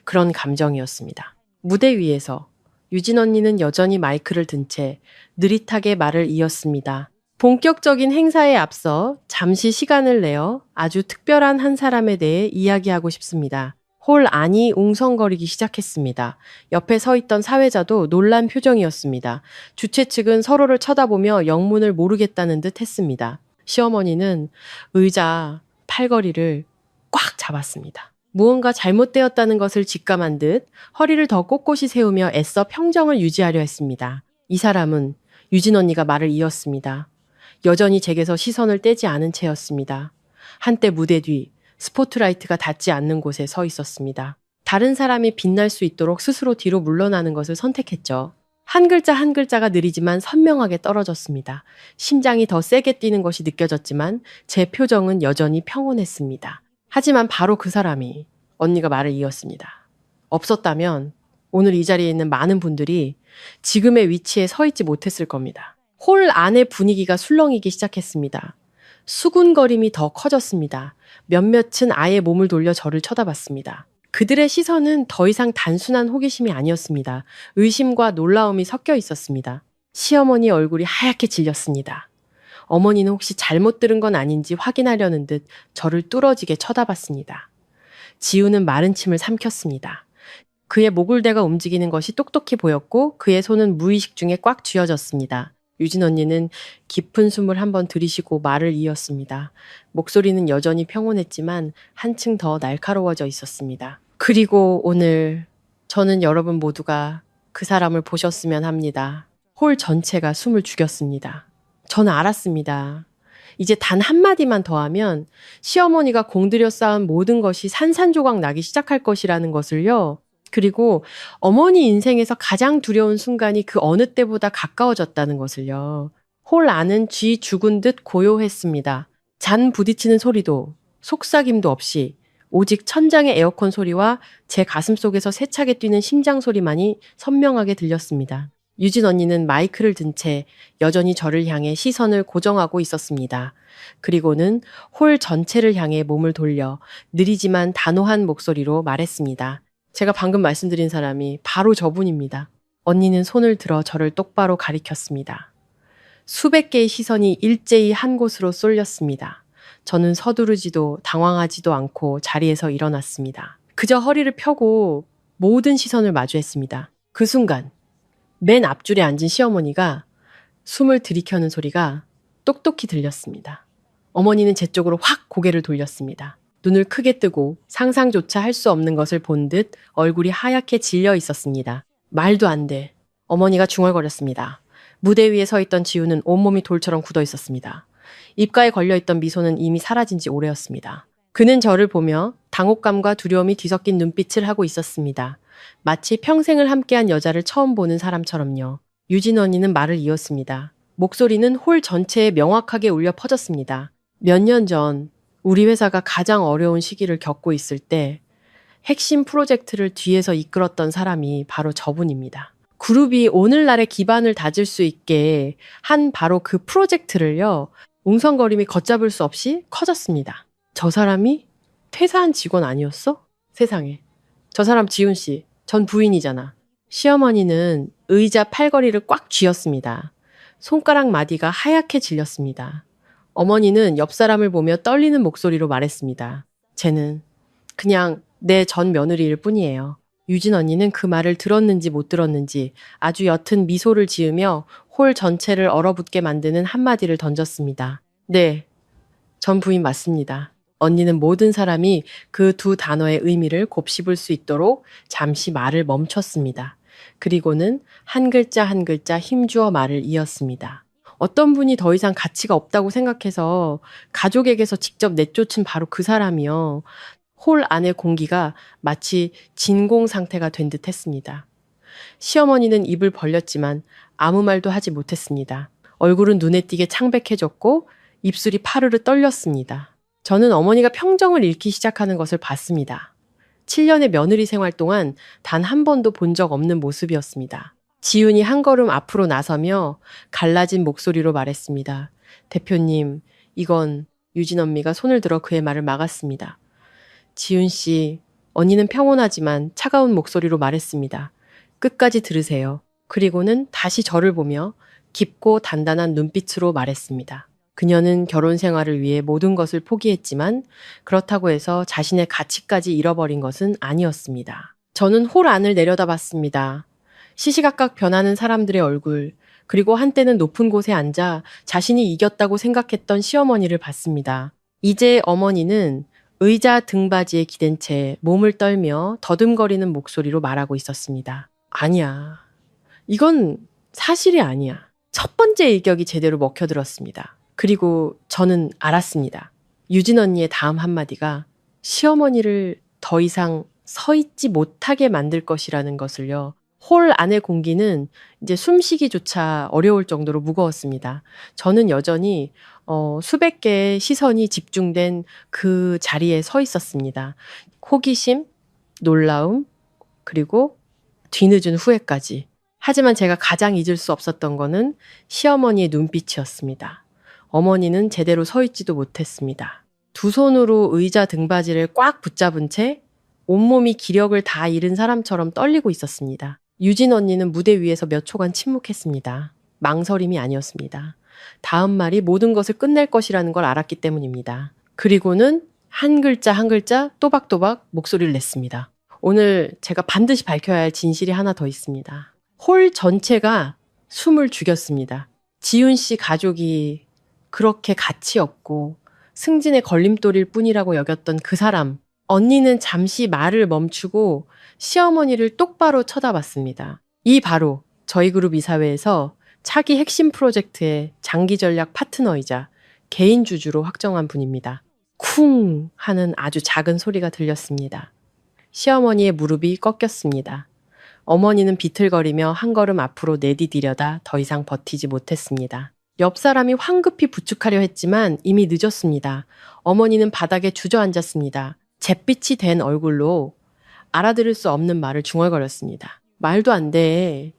그런 감정이었습니다. 무대 위에서 유진 언니는 여전히 마이크를 든 채 느릿하게 말을 이었습니다. 본격적인 행사에 앞서 잠시 시간을 내어 아주 특별한 한 사람에 대해 이야기하고 싶습니다. 홀 안이 웅성거리기 시작했습니다. 옆에 서 있던 사회자도 놀란 표정이었습니다. 주최 측은 서로를 쳐다보며 영문을 모르겠다는 듯 했습니다. 시어머니는 의자 팔걸이를 꽉 잡았습니다. 무언가 잘못되었다는 것을 직감한 듯 허리를 더 꼿꼿이 세우며 애써 평정을 유지하려 했습니다. 이 사람은 유진 언니가 말을 이었습니다. 여전히 제게서 시선을 떼지 않은 채였습니다. 한때 무대 뒤 스포트라이트가 닿지 않는 곳에 서 있었습니다. 다른 사람이 빛날 수 있도록 스스로 뒤로 물러나는 것을 선택했죠. 한 글자 한 글자가 느리지만 선명하게 떨어졌습니다. 심장이 더 세게 뛰는 것이 느껴졌지만 제 표정은 여전히 평온했습니다. 하지만 바로 그 사람이 언니가 말을 이었습니다. 없었다면 오늘 이 자리에 있는 많은 분들이 지금의 위치에 서 있지 못했을 겁니다. 홀 안의 분위기가 술렁이기 시작했습니다. 수군거림이 더 커졌습니다. 몇몇은 아예 몸을 돌려 저를 쳐다봤습니다. 그들의 시선은 더 이상 단순한 호기심이 아니었습니다. 의심과 놀라움이 섞여 있었습니다. 시어머니 얼굴이 하얗게 질렸습니다. 어머니는 혹시 잘못 들은 건 아닌지 확인하려는 듯 저를 뚫어지게 쳐다봤습니다. 지우는 마른 침을 삼켰습니다. 그의 목을대가 움직이는 것이 똑똑히 보였고 그의 손은 무의식 중에 꽉 쥐어졌습니다. 유진 언니는 깊은 숨을 한번 들이쉬고 말을 이었습니다. 목소리는 여전히 평온했지만 한층 더 날카로워져 있었습니다. 그리고 오늘 저는 여러분 모두가 그 사람을 보셨으면 합니다. 홀 전체가 숨을 죽였습니다. 저는 알았습니다. 이제 단 한마디만 더 하면 시어머니가 공들여 쌓은 모든 것이 산산조각 나기 시작할 것이라는 것을요. 그리고 어머니 인생에서 가장 두려운 순간이 그 어느 때보다 가까워졌다는 것을요. 홀 안은 쥐 죽은 듯 고요했습니다. 잔 부딪히는 소리도 속삭임도 없이 오직 천장의 에어컨 소리와 제 가슴 속에서 세차게 뛰는 심장 소리만이 선명하게 들렸습니다. 유진 언니는 마이크를 든 채 여전히 저를 향해 시선을 고정하고 있었습니다. 그리고는 홀 전체를 향해 몸을 돌려 느리지만 단호한 목소리로 말했습니다. 제가 방금 말씀드린 사람이 바로 저분입니다. 언니는 손을 들어 저를 똑바로 가리켰습니다. 수백 개의 시선이 일제히 한 곳으로 쏠렸습니다. 저는 서두르지도 당황하지도 않고 자리에서 일어났습니다. 그저 허리를 펴고 모든 시선을 마주했습니다. 그 순간 맨 앞줄에 앉은 시어머니가 숨을 들이켜는 소리가 똑똑히 들렸습니다. 어머니는 제 쪽으로 확 고개를 돌렸습니다. 눈을 크게 뜨고 상상조차 할 수 없는 것을 본 듯 얼굴이 하얗게 질려 있었습니다. 말도 안 돼. 어머니가 중얼거렸습니다. 무대 위에 서 있던 지우는 온몸이 돌처럼 굳어 있었습니다. 입가에 걸려있던 미소는 이미 사라진 지 오래였습니다. 그는 저를 보며 당혹감과 두려움이 뒤섞인 눈빛을 하고 있었습니다. 마치 평생을 함께한 여자를 처음 보는 사람처럼요. 유진 언니는 말을 이었습니다. 목소리는 홀 전체에 명확하게 울려 퍼졌습니다. 몇 년 전 우리 회사가 가장 어려운 시기를 겪고 있을 때 핵심 프로젝트를 뒤에서 이끌었던 사람이 바로 저분입니다. 그룹이 오늘날의 기반을 다질 수 있게 한 바로 그 프로젝트를요. 웅성거림이 걷잡을 수 없이 커졌습니다. 저 사람이 퇴사한 직원 아니었어? 세상에. 저 사람 지훈 씨, 전 부인이잖아. 시어머니는 의자 팔걸이를 꽉 쥐었습니다. 손가락 마디가 하얗게 질렸습니다. 어머니는 옆 사람을 보며 떨리는 목소리로 말했습니다. 쟤는 그냥 내 전 며느리일 뿐이에요. 유진 언니는 그 말을 들었는지 못 들었는지 아주 옅은 미소를 지으며 홀 전체를 얼어붙게 만드는 한마디를 던졌습니다. 네, 전 부인 맞습니다. 언니는 모든 사람이 그 두 단어의 의미를 곱씹을 수 있도록 잠시 말을 멈췄습니다. 그리고는 한 글자 한 글자 힘주어 말을 이었습니다. 어떤 분이 더 이상 가치가 없다고 생각해서 가족에게서 직접 내쫓은 바로 그 사람이요. 홀 안의 공기가 마치 진공 상태가 된 듯 했습니다. 시어머니는 입을 벌렸지만 아무 말도 하지 못했습니다. 얼굴은 눈에 띄게 창백해졌고 입술이 파르르 떨렸습니다. 저는 어머니가 평정을 잃기 시작하는 것을 봤습니다. 7년의 며느리 생활 동안 단 한 번도 본 적 없는 모습이었습니다. 지훈이 한 걸음 앞으로 나서며 갈라진 목소리로 말했습니다. 대표님, 이건 유진 언니가 손을 들어 그의 말을 막았습니다. 지훈 씨, 언니는 평온하지만 차가운 목소리로 말했습니다. 끝까지 들으세요. 그리고는 다시 저를 보며 깊고 단단한 눈빛으로 말했습니다. 그녀는 결혼 생활을 위해 모든 것을 포기했지만 그렇다고 해서 자신의 가치까지 잃어버린 것은 아니었습니다. 저는 홀 안을 내려다봤습니다. 시시각각 변하는 사람들의 얼굴, 그리고 한때는 높은 곳에 앉아 자신이 이겼다고 생각했던 시어머니를 봤습니다. 이제 어머니는 의자 등받이에 기댄 채 몸을 떨며 더듬거리는 목소리로 말하고 있었습니다. 아니야. 이건 사실이 아니야. 첫 번째 일격이 제대로 먹혀들었습니다. 그리고 저는 알았습니다. 유진 언니의 다음 한마디가 시어머니를 더 이상 서 있지 못하게 만들 것이라는 것을요. 홀 안의 공기는 이제 숨쉬기조차 어려울 정도로 무거웠습니다. 저는 여전히 수백 개의 시선이 집중된 그 자리에 서 있었습니다. 호기심, 놀라움, 그리고 뒤늦은 후회까지. 하지만 제가 가장 잊을 수 없었던 거는 시어머니의 눈빛이었습니다. 어머니는 제대로 서 있지도 못했습니다. 두 손으로 의자 등받이를 꽉 붙잡은 채 온몸이 기력을 다 잃은 사람처럼 떨리고 있었습니다. 유진 언니는 무대 위에서 몇 초간 침묵했습니다. 망설임이 아니었습니다. 다음 말이 모든 것을 끝낼 것이라는 걸 알았기 때문입니다. 그리고는 한 글자 한 글자 또박또박 목소리를 냈습니다. 오늘 제가 반드시 밝혀야 할 진실이 하나 더 있습니다. 홀 전체가 숨을 죽였습니다. 지훈 씨 가족이 그렇게 가치 없고 승진의 걸림돌일 뿐이라고 여겼던 그 사람, 언니는 잠시 말을 멈추고 시어머니를 똑바로 쳐다봤습니다. 이 바로 저희 그룹 이사회에서 차기 핵심 프로젝트의 장기 전략 파트너이자 개인 주주로 확정한 분입니다. 쿵 하는 아주 작은 소리가 들렸습니다. 시어머니의 무릎이 꺾였습니다. 어머니는 비틀거리며 한 걸음 앞으로 내디디려다 더 이상 버티지 못했습니다. 옆 사람이 황급히 부축하려 했지만 이미 늦었습니다. 어머니는 바닥에 주저앉았습니다. 잿빛이 된 얼굴로 알아들을 수 없는 말을 중얼거렸습니다. 말도 안 돼.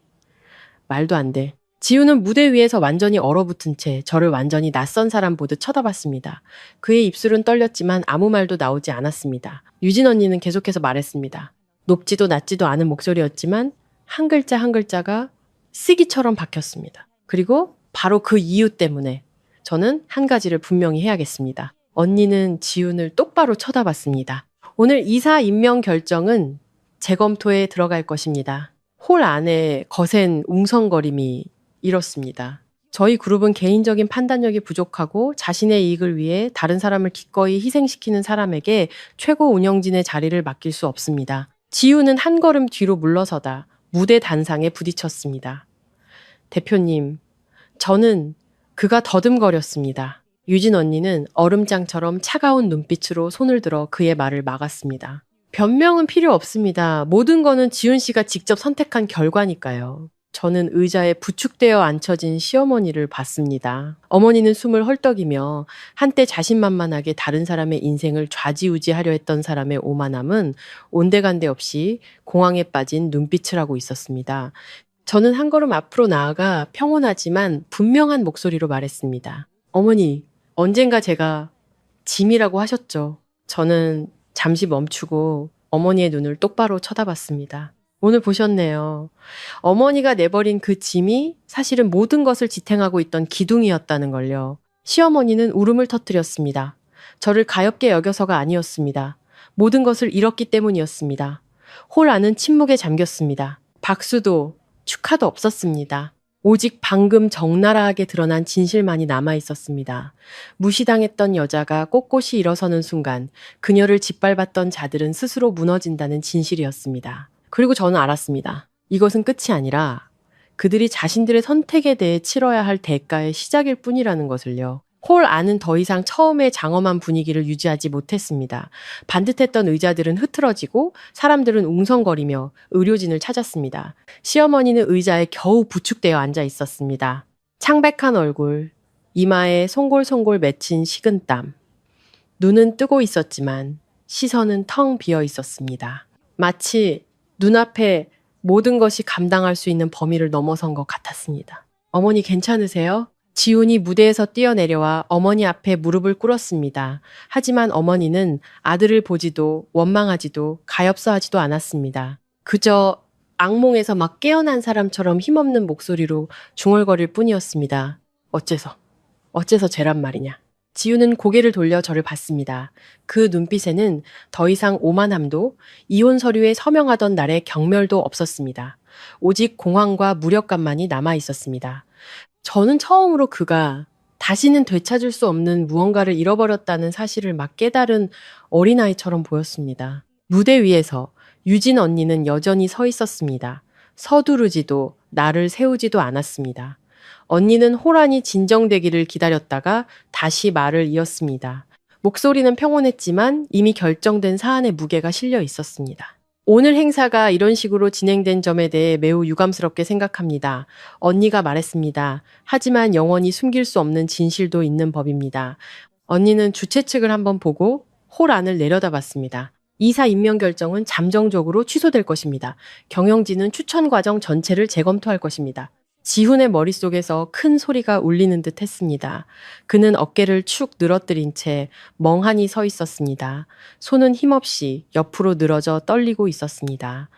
말도 안 돼. 지우는 무대 위에서 완전히 얼어붙은 채 저를 완전히 낯선 사람 보듯 쳐다봤습니다. 그의 입술은 떨렸지만 아무 말도 나오지 않았습니다. 유진 언니는 계속해서 말했습니다. 높지도 낮지도 않은 목소리였지만 한 글자 한 글자가 쓰기처럼 박혔습니다. 그리고 바로 그 이유 때문에 저는 한 가지를 분명히 해야겠습니다. 언니는 지훈을 똑바로 쳐다봤습니다. 오늘 이사 임명 결정은 재검토에 들어갈 것입니다. 홀 안에 거센 웅성거림이 일었습니다. 저희 그룹은 개인적인 판단력이 부족하고 자신의 이익을 위해 다른 사람을 기꺼이 희생시키는 사람에게 최고 운영진의 자리를 맡길 수 없습니다. 지훈은 한 걸음 뒤로 물러서다 무대 단상에 부딪혔습니다. 대표님, 저는 그가 더듬거렸습니다. 유진 언니는 얼음장처럼 차가운 눈빛으로 손을 들어 그의 말을 막았습니다. 변명은 필요 없습니다. 모든 거는 지훈 씨가 직접 선택한 결과니까요. 저는 의자에 부축되어 앉혀진 시어머니를 봤습니다. 어머니는 숨을 헐떡이며 한때 자신만만하게 다른 사람의 인생을 좌지우지하려 했던 사람의 오만함은 온데간데 없이 공황에 빠진 눈빛을 하고 있었습니다. 저는 한 걸음 앞으로 나아가 평온하지만 분명한 목소리로 말했습니다. 어머니, 언젠가 제가 짐이라고 하셨죠. 저는 잠시 멈추고 어머니의 눈을 똑바로 쳐다봤습니다. 오늘 보셨네요. 어머니가 내버린 그 짐이 사실은 모든 것을 지탱하고 있던 기둥이었다는 걸요. 시어머니는 울음을 터뜨렸습니다. 저를 가엾게 여겨서가 아니었습니다. 모든 것을 잃었기 때문이었습니다. 홀 안은 침묵에 잠겼습니다. 박수도 축하도 없었습니다. 오직 방금 적나라하게 드러난 진실만이 남아 있었습니다. 무시당했던 여자가 꼿꼿이 일어서는 순간 그녀를 짓밟았던 자들은 스스로 무너진다는 진실이었습니다. 그리고 저는 알았습니다. 이것은 끝이 아니라 그들이 자신들의 선택에 대해 치러야 할 대가의 시작일 뿐이라는 것을요. 홀 안은 더 이상 처음의 장엄한 분위기를 유지하지 못했습니다. 반듯했던 의자들은 흐트러지고 사람들은 웅성거리며 의료진을 찾았습니다. 시어머니는 의자에 겨우 부축되어 앉아 있었습니다. 창백한 얼굴, 이마에 송골송골 맺힌 식은땀. 눈은 뜨고 있었지만 시선은 텅 비어 있었습니다. 마치 눈앞에 모든 것이 감당할 수 있는 범위를 넘어선 것 같았습니다. 어머니 괜찮으세요? 지훈이 무대에서 뛰어내려와 어머니 앞에 무릎을 꿇었습니다. 하지만 어머니는 아들을 보지도 원망하지도 가엾어하지도 않았습니다. 그저 악몽에서 막 깨어난 사람처럼 힘없는 목소리로 중얼거릴 뿐이었습니다. 어째서 쟤란 말이냐. 지훈은 고개를 돌려 저를 봤습니다. 그 눈빛에는 더 이상 오만함도 이혼 서류에 서명하던 날의 경멸도 없었습니다. 오직 공황과 무력감만이 남아 있었습니다. 저는 처음으로 그가 다시는 되찾을 수 없는 무언가를 잃어버렸다는 사실을 막 깨달은 어린아이처럼 보였습니다. 무대 위에서 유진 언니는 여전히 서 있었습니다. 서두르지도 나를 세우지도 않았습니다. 언니는 호란이 진정되기를 기다렸다가 다시 말을 이었습니다. 목소리는 평온했지만 이미 결정된 사안의 무게가 실려 있었습니다. 오늘 행사가 이런 식으로 진행된 점에 대해 매우 유감스럽게 생각합니다. 언니가 말했습니다. 하지만 영원히 숨길 수 없는 진실도 있는 법입니다. 언니는 주최 측을 한번 보고 홀 안을 내려다봤습니다. 이사 임명 결정은 잠정적으로 취소될 것입니다. 경영진은 추천 과정 전체를 재검토할 것입니다. 지훈의 머릿속에서 큰 소리가 울리는 듯 했습니다. 그는 어깨를 축 늘어뜨린 채 멍하니 서 있었습니다. 손은 힘없이 옆으로 늘어져 떨리고 있었습니다.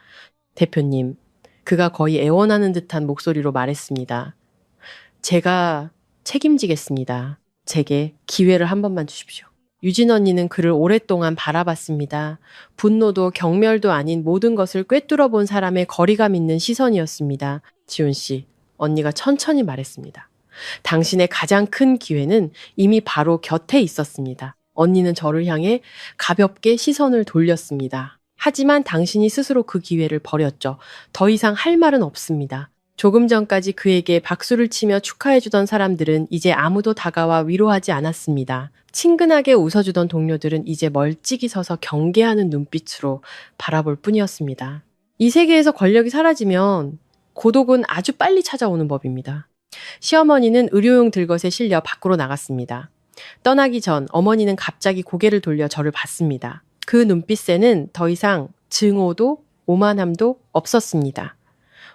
대표님, 그가 거의 애원하는 듯한 목소리로 말했습니다. 제가 책임지겠습니다. 제게 기회를 한 번만 주십시오. 유진 언니는 그를 오랫동안 바라봤습니다. 분노도 경멸도 아닌 모든 것을 꿰뚫어 본 사람의 거리감 있는 시선이었습니다. 지훈 씨, 언니가 천천히 말했습니다. 당신의 가장 큰 기회는 이미 바로 곁에 있었습니다. 언니는 저를 향해 가볍게 시선을 돌렸습니다. 하지만 당신이 스스로 그 기회를 버렸죠. 더 이상 할 말은 없습니다. 조금 전까지 그에게 박수를 치며 축하해주던 사람들은 이제 아무도 다가와 위로하지 않았습니다. 친근하게 웃어주던 동료들은 이제 멀찍이 서서 경계하는 눈빛으로 바라볼 뿐이었습니다. 이 세계에서 권력이 사라지면 고독은 아주 빨리 찾아오는 법입니다. 시어머니는 의료용 들것에 실려 밖으로 나갔습니다. 떠나기 전 어머니는 갑자기 고개를 돌려 저를 봤습니다. 그 눈빛에는 더 이상 증오도 오만함도 없었습니다.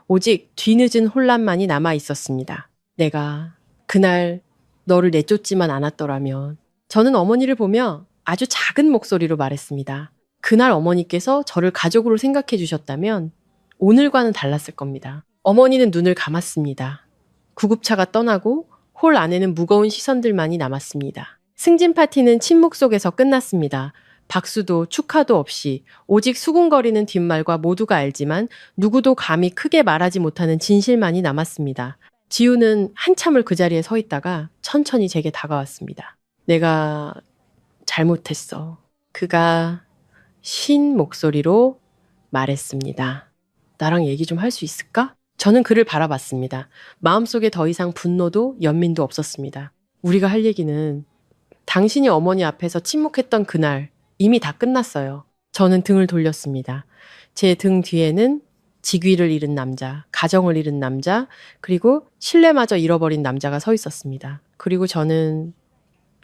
오직 뒤늦은 혼란만이 남아 있었습니다. 내가 그날 너를 내쫓지만 않았더라면. 저는 어머니를 보며 아주 작은 목소리로 말했습니다. 그날 어머니께서 저를 가족으로 생각해 주셨다면 오늘과는 달랐을 겁니다. 어머니는 눈을 감았습니다. 구급차가 떠나고 홀 안에는 무거운 시선들만이 남았습니다. 승진 파티는 침묵 속에서 끝났습니다. 박수도 축하도 없이 오직 수군거리는 뒷말과 모두가 알지만 누구도 감히 크게 말하지 못하는 진실만이 남았습니다. 지우는 한참을 그 자리에 서 있다가 천천히 제게 다가왔습니다. 내가 잘못했어. 그가 쉰 목소리로 말했습니다. 나랑 얘기 좀 할 수 있을까? 저는 그를 바라봤습니다. 마음속에 더 이상 분노도 연민도 없었습니다. 우리가 할 얘기는 당신이 어머니 앞에서 침묵했던 그날 이미 다 끝났어요. 저는 등을 돌렸습니다. 제 등 뒤에는 직위를 잃은 남자, 가정을 잃은 남자, 그리고 신뢰마저 잃어버린 남자가 서 있었습니다. 그리고 저는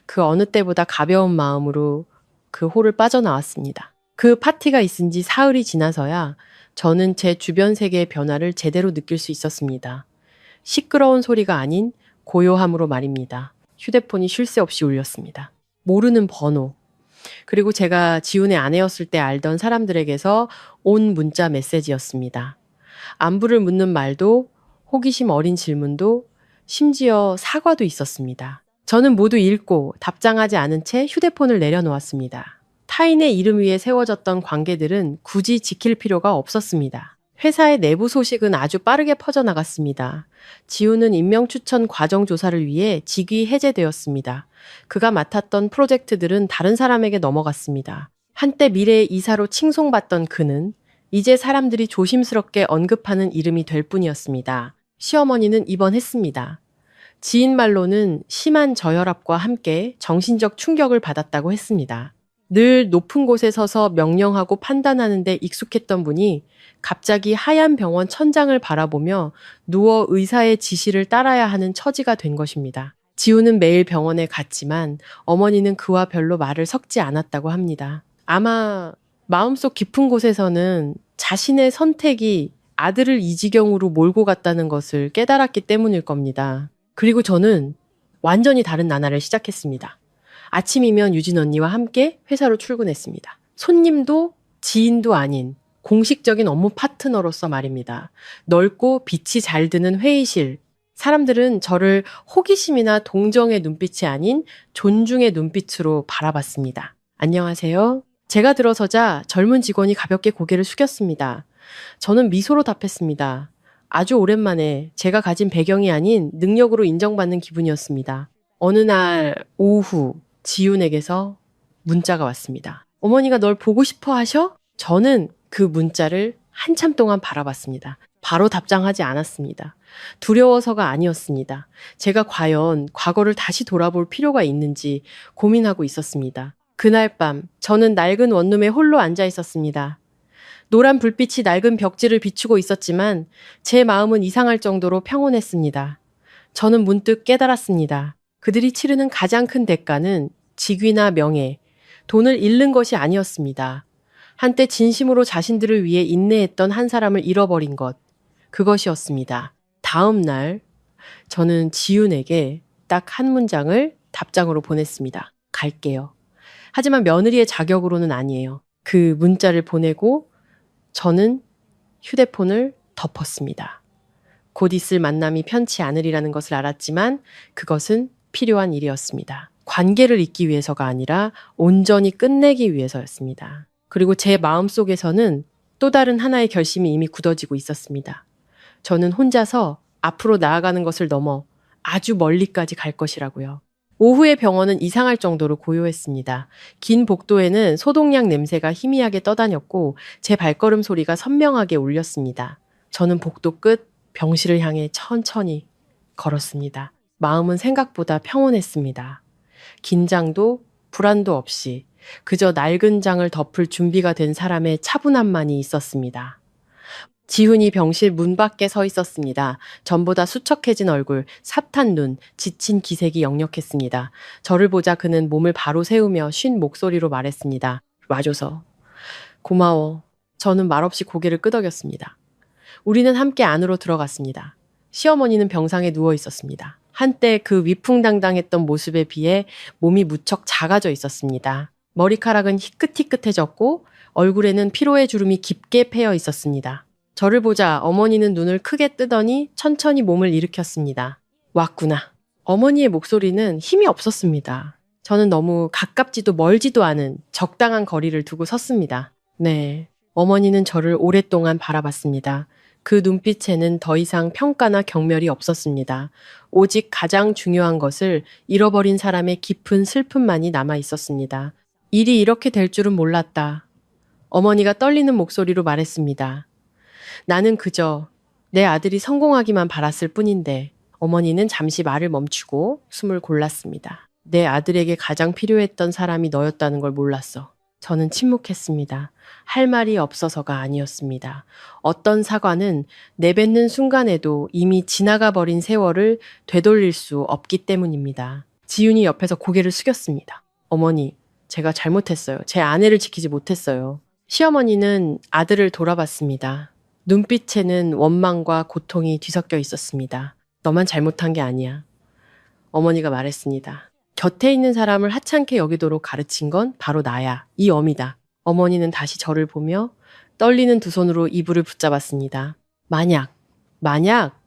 그 어느 때보다 가벼운 마음으로 그 홀을 빠져나왔습니다. 그 파티가 있은 지 사흘이 지나서야 저는 제 주변 세계의 변화를 제대로 느낄 수 있었습니다. 시끄러운 소리가 아닌 고요함으로 말입니다. 휴대폰이 쉴 새 없이 울렸습니다. 모르는 번호. 그리고 제가 지훈의 아내였을 때 알던 사람들에게서 온 문자 메시지였습니다. 안부를 묻는 말도 호기심 어린 질문도 심지어 사과도 있었습니다. 저는 모두 읽고 답장하지 않은 채 휴대폰을 내려놓았습니다. 타인의 이름 위에 세워졌던 관계들은 굳이 지킬 필요가 없었습니다. 회사의 내부 소식은 아주 빠르게 퍼져나갔습니다. 지우는 임명 추천 과정 조사를 위해 직위 해제되었습니다. 그가 맡았던 프로젝트들은 다른 사람에게 넘어갔습니다. 한때 미래의 이사로 칭송받던 그는 이제 사람들이 조심스럽게 언급하는 이름이 될 뿐이었습니다. 시어머니는 입원했습니다. 지인 말로는 심한 저혈압과 함께 정신적 충격을 받았다고 했습니다. 늘 높은 곳에 서서 명령하고 판단하는데 익숙했던 분이 갑자기 하얀 병원 천장을 바라보며 누워 의사의 지시를 따라야 하는 처지가 된 것입니다. 지우는 매일 병원에 갔지만 어머니는 그와 별로 말을 섞지 않았다고 합니다. 아마 마음속 깊은 곳에서는 자신의 선택이 아들을 이 지경으로 몰고 갔다는 것을 깨달았기 때문일 겁니다. 그리고 저는 완전히 다른 나날을 시작했습니다. 아침이면 유진 언니와 함께 회사로 출근했습니다. 손님도 지인도 아닌 공식적인 업무 파트너로서 말입니다. 넓고 빛이 잘 드는 회의실. 사람들은 저를 호기심이나 동정의 눈빛이 아닌 존중의 눈빛으로 바라봤습니다. 안녕하세요. 제가 들어서자 젊은 직원이 가볍게 고개를 숙였습니다. 저는 미소로 답했습니다. 아주 오랜만에 제가 가진 배경이 아닌 능력으로 인정받는 기분이었습니다. 어느 날 오후 지훈에게서 문자가 왔습니다. 어머니가 널 보고 싶어 하셔? 저는 그 문자를 한참 동안 바라봤습니다. 바로 답장하지 않았습니다. 두려워서가 아니었습니다. 제가 과연 과거를 다시 돌아볼 필요가 있는지 고민하고 있었습니다. 그날 밤 저는 낡은 원룸에 홀로 앉아 있었습니다. 노란 불빛이 낡은 벽지를 비추고 있었지만 제 마음은 이상할 정도로 평온했습니다. 저는 문득 깨달았습니다. 그들이 치르는 가장 큰 대가는 직위나 명예, 돈을 잃는 것이 아니었습니다. 한때 진심으로 자신들을 위해 인내했던 한 사람을 잃어버린 것, 그것이었습니다. 다음 날 저는 지훈에게 딱 한 문장을 답장으로 보냈습니다. 갈게요. 하지만 며느리의 자격으로는 아니에요. 그 문자를 보내고 저는 휴대폰을 덮었습니다. 곧 있을 만남이 편치 않으리라는 것을 알았지만 그것은 필요한 일이었습니다. 관계를 잇기 위해서가 아니라 온전히 끝내기 위해서였습니다. 그리고 제 마음속에서는 또 다른 하나의 결심이 이미 굳어지고 있었습니다. 저는 혼자서 앞으로 나아가는 것을 넘어 아주 멀리까지 갈 것이라고요. 오후의 병원은 이상할 정도로 고요했습니다. 긴 복도에는 소독약 냄새가 희미하게 떠다녔고 제 발걸음 소리가 선명하게 울렸습니다. 저는 복도 끝 병실을 향해 천천히 걸었습니다. 마음은 생각보다 평온했습니다. 긴장도 불안도 없이 그저 낡은 장을 덮을 준비가 된 사람의 차분함만이 있었습니다. 지훈이 병실 문 밖에 서 있었습니다. 전보다 수척해진 얼굴, 삽탄 눈, 지친 기색이 역력했습니다. 저를 보자 그는 몸을 바로 세우며 쉰 목소리로 말했습니다. 와줘서 고마워. 저는 말없이 고개를 끄덕였습니다. 우리는 함께 안으로 들어갔습니다. 시어머니는 병상에 누워 있었습니다. 한때 그 위풍당당했던 모습에 비해 몸이 무척 작아져 있었습니다. 머리카락은 희끗희끗해졌고 얼굴에는 피로의 주름이 깊게 패여 있었습니다. 저를 보자 어머니는 눈을 크게 뜨더니 천천히 몸을 일으켰습니다. 왔구나. 어머니의 목소리는 힘이 없었습니다. 저는 너무 가깝지도 멀지도 않은 적당한 거리를 두고 섰습니다. 네. 어머니는 저를 오랫동안 바라봤습니다. 그 눈빛에는 더 이상 평가나 경멸이 없었습니다. 오직 가장 중요한 것을 잃어버린 사람의 깊은 슬픔만이 남아 있었습니다. 일이 이렇게 될 줄은 몰랐다. 어머니가 떨리는 목소리로 말했습니다. 나는 그저 내 아들이 성공하기만 바랐을 뿐인데 어머니는 잠시 말을 멈추고 숨을 골랐습니다. 내 아들에게 가장 필요했던 사람이 너였다는 걸 몰랐어. 저는 침묵했습니다. 할 말이 없어서가 아니었습니다. 어떤 사과는 내뱉는 순간에도 이미 지나가 버린 세월을 되돌릴 수 없기 때문입니다. 지훈이 옆에서 고개를 숙였습니다. 어머니, 제가 잘못했어요. 제 아내를 지키지 못했어요. 시어머니는 아들을 돌아봤습니다. 눈빛에는 원망과 고통이 뒤섞여 있었습니다. 너만 잘못한 게 아니야. 어머니가 말했습니다. 곁에 있는 사람을 하찮게 여기도록 가르친 건 바로 나야. 이 어미다. 어머니는 다시 저를 보며 떨리는 두 손으로 이불을 붙잡았습니다. 만약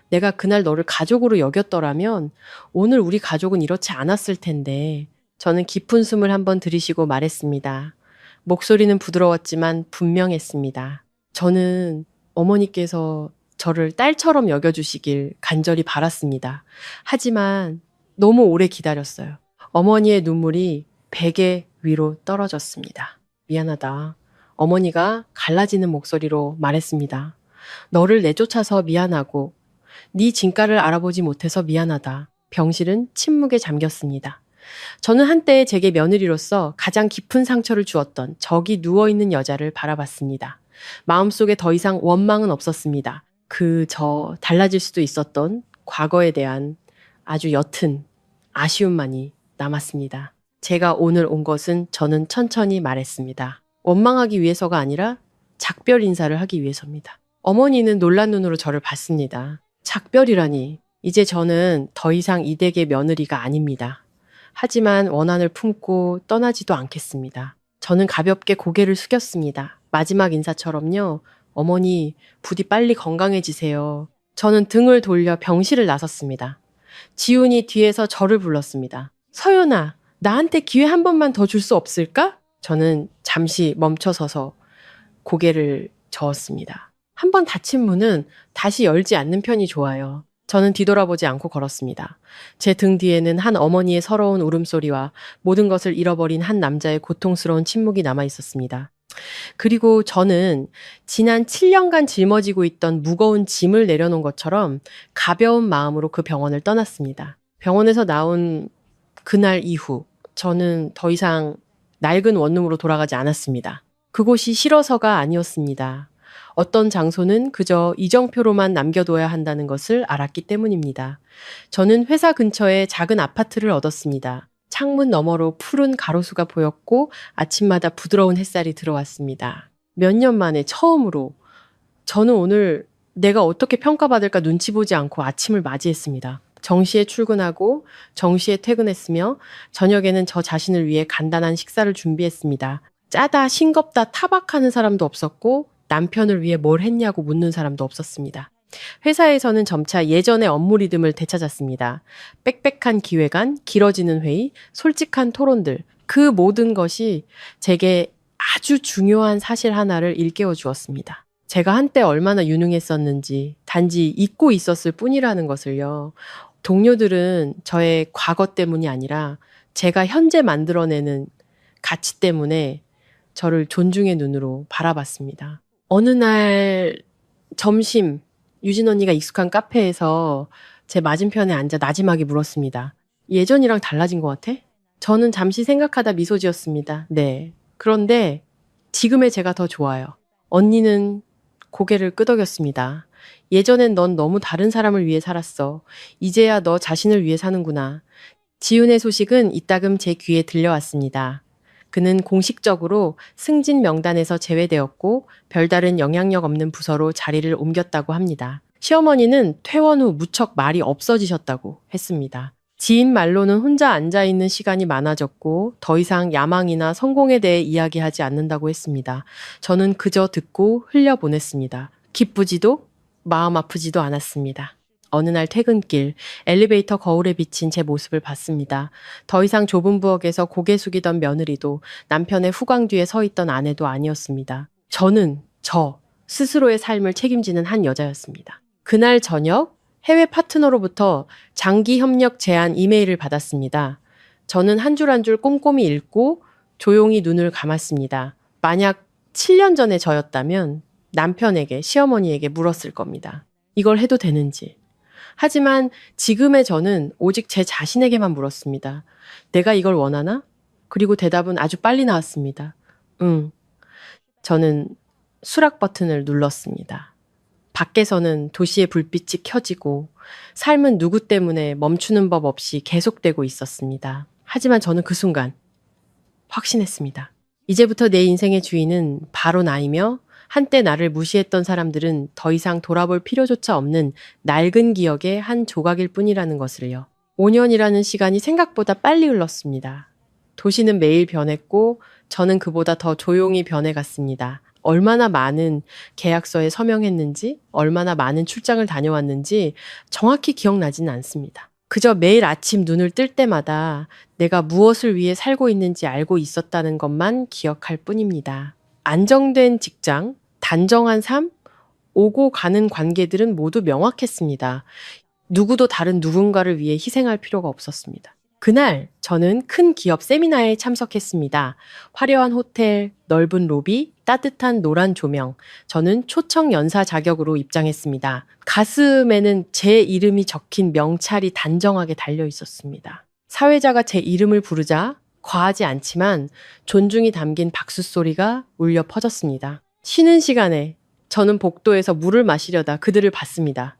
내가 그날 너를 가족으로 여겼더라면 오늘 우리 가족은 이렇지 않았을 텐데. 저는 깊은 숨을 한번 들이쉬고 말했습니다. 목소리는 부드러웠지만 분명했습니다. 저는 어머니께서 저를 딸처럼 여겨주시길 간절히 바랐습니다. 하지만 너무 오래 기다렸어요. 어머니의 눈물이 베개 위로 떨어졌습니다. 미안하다. 어머니가 갈라지는 목소리로 말했습니다. 너를 내쫓아서 미안하고 네 진가를 알아보지 못해서 미안하다. 병실은 침묵에 잠겼습니다. 저는 한때 제게 며느리로서 가장 깊은 상처를 주었던 저기 누워있는 여자를 바라봤습니다. 마음속에 더 이상 원망은 없었습니다. 달라질 수도 있었던 과거에 대한 아주 옅은 아쉬움만이 남았습니다. 제가 오늘 온 것은 저는 천천히 말했습니다. 원망하기 위해서가 아니라 작별 인사를 하기 위해서입니다. 어머니는 놀란 눈으로 저를 봤습니다. 작별이라니. 이제 저는 더 이상 이 댁의 며느리가 아닙니다. 하지만 원한을 품고 떠나지도 않겠습니다. 저는 가볍게 고개를 숙였습니다. 마지막 인사처럼요. 어머니, 부디 빨리 건강해지세요. 저는 등을 돌려 병실을 나섰습니다. 지훈이 뒤에서 저를 불렀습니다. 서연아, 나한테 기회 한 번만 더 줄 수 없을까? 저는 잠시 멈춰서서 고개를 저었습니다. 한 번 닫힌 문은 다시 열지 않는 편이 좋아요. 저는 뒤돌아보지 않고 걸었습니다. 제 등 뒤에는 한 어머니의 서러운 울음소리와 모든 것을 잃어버린 한 남자의 고통스러운 침묵이 남아 있었습니다. 그리고 저는 지난 7년간 짊어지고 있던 무거운 짐을 내려놓은 것처럼 가벼운 마음으로 그 병원을 떠났습니다. 병원에서 나온 그날 이후 저는 더 이상 낡은 원룸으로 돌아가지 않았습니다. 그곳이 싫어서가 아니었습니다. 어떤 장소는 그저 이정표로만 남겨둬야 한다는 것을 알았기 때문입니다. 저는 회사 근처에 작은 아파트를 얻었습니다. 창문 너머로 푸른 가로수가 보였고 아침마다 부드러운 햇살이 들어왔습니다. 몇 년 만에 처음으로 저는 오늘 내가 어떻게 평가받을까 눈치 보지 않고 아침을 맞이했습니다. 정시에 출근하고 정시에 퇴근했으며 저녁에는 저 자신을 위해 간단한 식사를 준비했습니다. 짜다, 싱겁다, 타박하는 사람도 없었고 남편을 위해 뭘 했냐고 묻는 사람도 없었습니다. 회사에서는 점차 예전의 업무 리듬을 되찾았습니다. 빽빽한 기획안, 길어지는 회의, 솔직한 토론들, 그 모든 것이 제게 아주 중요한 사실 하나를 일깨워 주었습니다. 제가 한때 얼마나 유능했었는지 단지 잊고 있었을 뿐이라는 것을요. 동료들은 저의 과거 때문이 아니라 제가 현재 만들어내는 가치 때문에 저를 존중의 눈으로 바라봤습니다. 어느 날 점심 유진 언니가 익숙한 카페에서 제 맞은편에 앉아 나지막이 물었습니다. 예전이랑 달라진 것 같아? 저는 잠시 생각하다 미소 지었습니다. 네. 그런데 지금의 제가 더 좋아요. 언니는 고개를 끄덕였습니다. 예전엔 넌 너무 다른 사람을 위해 살았어. 이제야 너 자신을 위해 사는구나. 지훈의 소식은 이따금 제 귀에 들려왔습니다. 그는 공식적으로 승진 명단에서 제외되었고 별다른 영향력 없는 부서로 자리를 옮겼다고 합니다. 시어머니는 퇴원 후 무척 말이 없어지셨다고 했습니다. 지인 말로는 혼자 앉아있는 시간이 많아졌고 더 이상 야망이나 성공에 대해 이야기하지 않는다고 했습니다. 저는 그저 듣고 흘려보냈습니다. 기쁘지도 마음 아프지도 않았습니다. 어느 날 퇴근길 엘리베이터 거울에 비친 제 모습을 봤습니다. 더 이상 좁은 부엌에서 고개 숙이던 며느리도 남편의 후광 뒤에 서 있던 아내도 아니었습니다. 저는 저 스스로의 삶을 책임지는 한 여자였습니다. 그날 저녁 해외 파트너로부터 장기 협력 제안 이메일을 받았습니다. 저는 한 줄 한 줄 꼼꼼히 읽고 조용히 눈을 감았습니다. 만약 7년 전에 저였다면 남편에게, 시어머니에게 물었을 겁니다. 이걸 해도 되는지. 하지만 지금의 저는 오직 제 자신에게만 물었습니다. 내가 이걸 원하나? 그리고 대답은 아주 빨리 나왔습니다. 응. 저는 수락 버튼을 눌렀습니다. 밖에서는 도시의 불빛이 켜지고 삶은 누구 때문에 멈추는 법 없이 계속되고 있었습니다. 하지만 저는 그 순간 확신했습니다. 이제부터 내 인생의 주인은 바로 나이며 한때 나를 무시했던 사람들은 더 이상 돌아볼 필요조차 없는 낡은 기억의 한 조각일 뿐이라는 것을요. 5년이라는 시간이 생각보다 빨리 흘렀습니다. 도시는 매일 변했고 저는 그보다 더 조용히 변해갔습니다. 얼마나 많은 계약서에 서명했는지, 얼마나 많은 출장을 다녀왔는지 정확히 기억나지는 않습니다. 그저 매일 아침 눈을 뜰 때마다 내가 무엇을 위해 살고 있는지 알고 있었다는 것만 기억할 뿐입니다. 안정된 직장, 단정한 삶, 오고 가는 관계들은 모두 명확했습니다. 누구도 다른 누군가를 위해 희생할 필요가 없었습니다. 그날 저는 큰 기업 세미나에 참석했습니다. 화려한 호텔, 넓은 로비, 따뜻한 노란 조명. 저는 초청 연사 자격으로 입장했습니다. 가슴에는 제 이름이 적힌 명찰이 단정하게 달려 있었습니다. 사회자가 제 이름을 부르자 과하지 않지만 존중이 담긴 박수 소리가 울려 퍼졌습니다. 쉬는 시간에 저는 복도에서 물을 마시려다 그들을 봤습니다.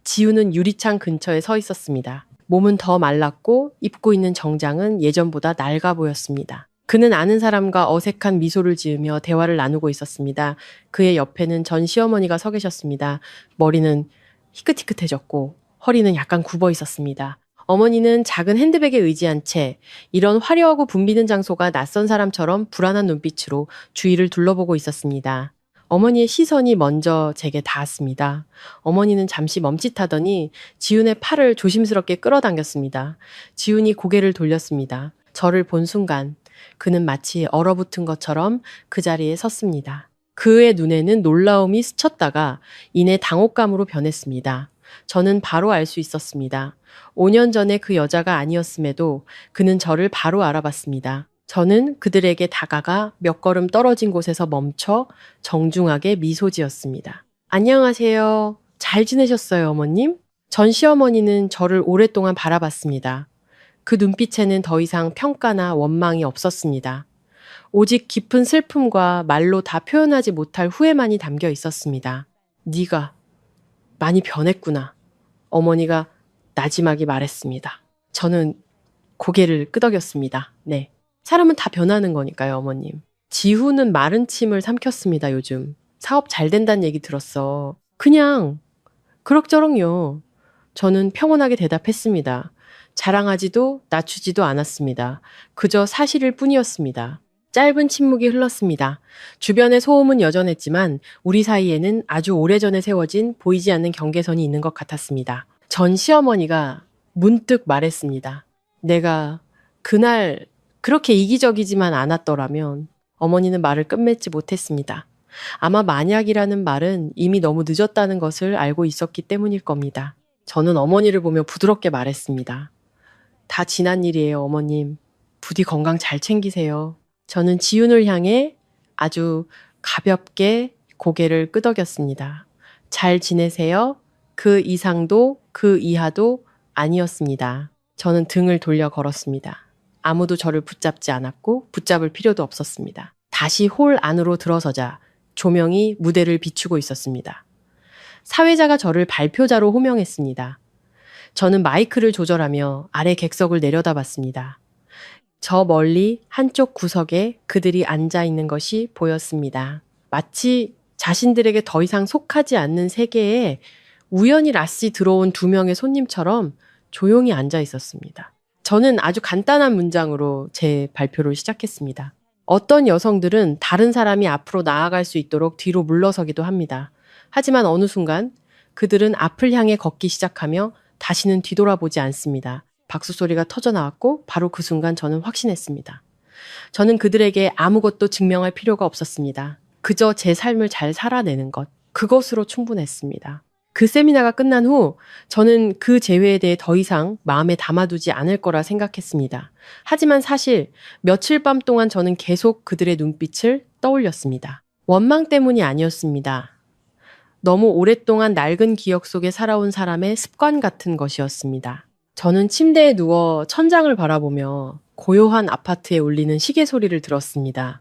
지우는 유리창 근처에 서 있었습니다. 몸은 더 말랐고 입고 있는 정장은 예전보다 낡아 보였습니다. 그는 아는 사람과 어색한 미소를 지으며 대화를 나누고 있었습니다. 그의 옆에는 전 시어머니가 서 계셨습니다. 머리는 희끗희끗해졌고 허리는 약간 굽어 있었습니다. 어머니는 작은 핸드백에 의지한 채 이런 화려하고 붐비는 장소가 낯선 사람처럼 불안한 눈빛으로 주위를 둘러보고 있었습니다. 어머니의 시선이 먼저 제게 닿았습니다. 어머니는 잠시 멈칫하더니 지훈의 팔을 조심스럽게 끌어당겼습니다. 지훈이 고개를 돌렸습니다. 저를 본 순간 그는 마치 얼어붙은 것처럼 그 자리에 섰습니다. 그의 눈에는 놀라움이 스쳤다가 이내 당혹감으로 변했습니다. 저는 바로 알 수 있었습니다. 5년 전에 그 여자가 아니었음에도 그는 저를 바로 알아봤습니다. 저는 그들에게 다가가 몇 걸음 떨어진 곳에서 멈춰 정중하게 미소 지었습니다. 안녕하세요. 잘 지내셨어요, 어머님? 전 시어머니는 저를 오랫동안 바라봤습니다. 그 눈빛에는 더 이상 평가나 원망이 없었습니다. 오직 깊은 슬픔과 말로 다 표현하지 못할 후회만이 담겨 있었습니다. 네가 많이 변했구나. 어머니가 나지막이 말했습니다. 저는 고개를 끄덕였습니다. 네. 사람은 다 변하는 거니까요, 어머님. 지후는 마른 침을 삼켰습니다, 요즘. 사업 잘 된다는 얘기 들었어. 그냥 그럭저럭요. 저는 평온하게 대답했습니다. 자랑하지도 낮추지도 않았습니다. 그저 사실일 뿐이었습니다. 짧은 침묵이 흘렀습니다. 주변의 소음은 여전했지만 우리 사이에는 아주 오래전에 세워진 보이지 않는 경계선이 있는 것 같았습니다. 전 시어머니가 문득 말했습니다. 내가 그날 그렇게 이기적이지만 않았더라면. 어머니는 말을 끝맺지 못했습니다. 아마 만약이라는 말은 이미 너무 늦었다는 것을 알고 있었기 때문일 겁니다. 저는 어머니를 보며 부드럽게 말했습니다. 다 지난 일이에요, 어머님. 부디 건강 잘 챙기세요. 저는 지훈을 향해 아주 가볍게 고개를 끄덕였습니다. 잘 지내세요? 그 이상도 그 이하도 아니었습니다. 저는 등을 돌려 걸었습니다. 아무도 저를 붙잡지 않았고 붙잡을 필요도 없었습니다. 다시 홀 안으로 들어서자 조명이 무대를 비추고 있었습니다. 사회자가 저를 발표자로 호명했습니다. 저는 마이크를 조절하며 아래 객석을 내려다봤습니다. 저 멀리 한쪽 구석에 그들이 앉아 있는 것이 보였습니다. 마치 자신들에게 더 이상 속하지 않는 세계에 우연히 낯이 들어온 두 명의 손님처럼 조용히 앉아 있었습니다. 저는 아주 간단한 문장으로 제 발표를 시작했습니다. 어떤 여성들은 다른 사람이 앞으로 나아갈 수 있도록 뒤로 물러서기도 합니다. 하지만 어느 순간 그들은 앞을 향해 걷기 시작하며 다시는 뒤돌아보지 않습니다. 박수 소리가 터져 나왔고 바로 그 순간 저는 확신했습니다. 저는 그들에게 아무것도 증명할 필요가 없었습니다. 그저 제 삶을 잘 살아내는 것, 그것으로 충분했습니다. 그 세미나가 끝난 후 저는 그 재회에 대해 더 이상 마음에 담아두지 않을 거라 생각했습니다. 하지만 사실 며칠 밤 동안 저는 계속 그들의 눈빛을 떠올렸습니다. 원망 때문이 아니었습니다. 너무 오랫동안 낡은 기억 속에 살아온 사람의 습관 같은 것이었습니다. 저는 침대에 누워 천장을 바라보며 고요한 아파트에 울리는 시계 소리를 들었습니다.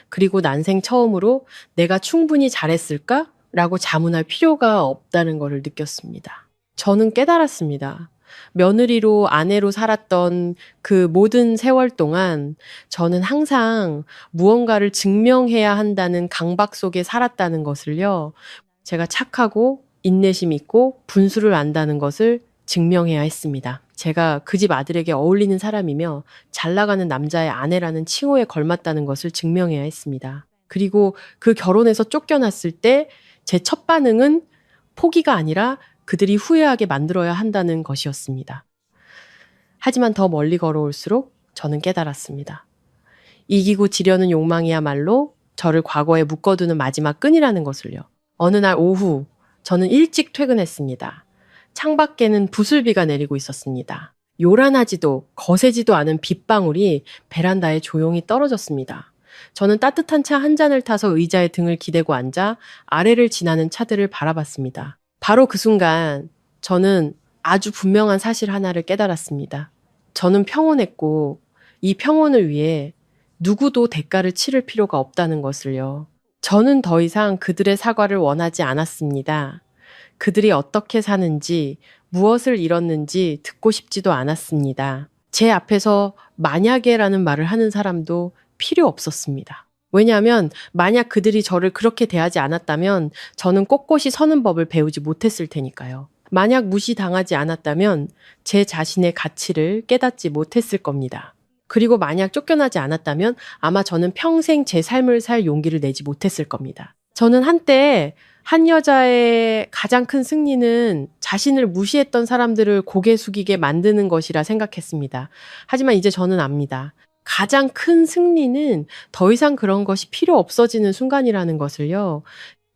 그리고 난생 처음으로 내가 충분히 잘했을까? 라고 자문할 필요가 없다는 것을 느꼈습니다. 저는 깨달았습니다. 며느리로 아내로 살았던 그 모든 세월 동안 저는 항상 무언가를 증명해야 한다는 강박 속에 살았다는 것을요. 제가 착하고 인내심 있고 분수를 안다는 것을 증명해야 했습니다. 제가 그 집 아들에게 어울리는 사람이며 잘 나가는 남자의 아내라는 칭호에 걸맞다는 것을 증명해야 했습니다. 그리고 그 결혼에서 쫓겨났을 때 제 첫 반응은 포기가 아니라 그들이 후회하게 만들어야 한다는 것이었습니다. 하지만 더 멀리 걸어올수록 저는 깨달았습니다. 이기고 지려는 욕망이야말로 저를 과거에 묶어두는 마지막 끈이라는 것을요. 어느 날 오후 저는 일찍 퇴근했습니다. 창밖에는 부슬비가 내리고 있었습니다. 요란하지도 거세지도 않은 빗방울이 베란다에 조용히 떨어졌습니다. 저는 따뜻한 차 한 잔을 타서 의자에 등을 기대고 앉아 아래를 지나는 차들을 바라봤습니다. 바로 그 순간 저는 아주 분명한 사실 하나를 깨달았습니다. 저는 평온했고 이 평온을 위해 누구도 대가를 치를 필요가 없다는 것을요. 저는 더 이상 그들의 사과를 원하지 않았습니다. 그들이 어떻게 사는지, 무엇을 잃었는지 듣고 싶지도 않았습니다. 제 앞에서 만약에라는 말을 하는 사람도 필요 없었습니다. 왜냐하면 만약 그들이 저를 그렇게 대하지 않았다면 저는 꼿꼿이 서는 법을 배우지 못했을 테니까요. 만약 무시당하지 않았다면 제 자신의 가치를 깨닫지 못했을 겁니다. 그리고 만약 쫓겨나지 않았다면 아마 저는 평생 제 삶을 살 용기를 내지 못했을 겁니다. 저는 한때 한 여자의 가장 큰 승리는 자신을 무시했던 사람들을 고개 숙이게 만드는 것이라 생각했습니다. 하지만 이제 저는 압니다. 가장 큰 승리는 더 이상 그런 것이 필요 없어지는 순간이라는 것을요.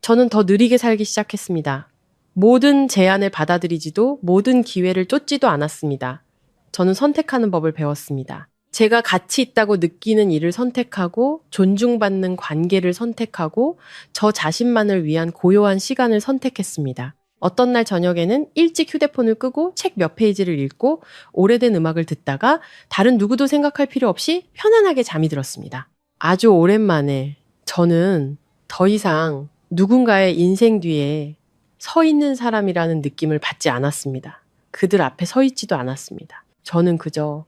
저는 더 느리게 살기 시작했습니다. 모든 제안을 받아들이지도 모든 기회를 쫓지도 않았습니다. 저는 선택하는 법을 배웠습니다. 제가 가치 있다고 느끼는 일을 선택하고 존중받는 관계를 선택하고 저 자신만을 위한 고요한 시간을 선택했습니다. 어떤 날 저녁에는 일찍 휴대폰을 끄고 책 몇 페이지를 읽고 오래된 음악을 듣다가 다른 누구도 생각할 필요 없이 편안하게 잠이 들었습니다. 아주 오랜만에 저는 더 이상 누군가의 인생 뒤에 서 있는 사람이라는 느낌을 받지 않았습니다. 그들 앞에 서 있지도 않았습니다. 저는 그저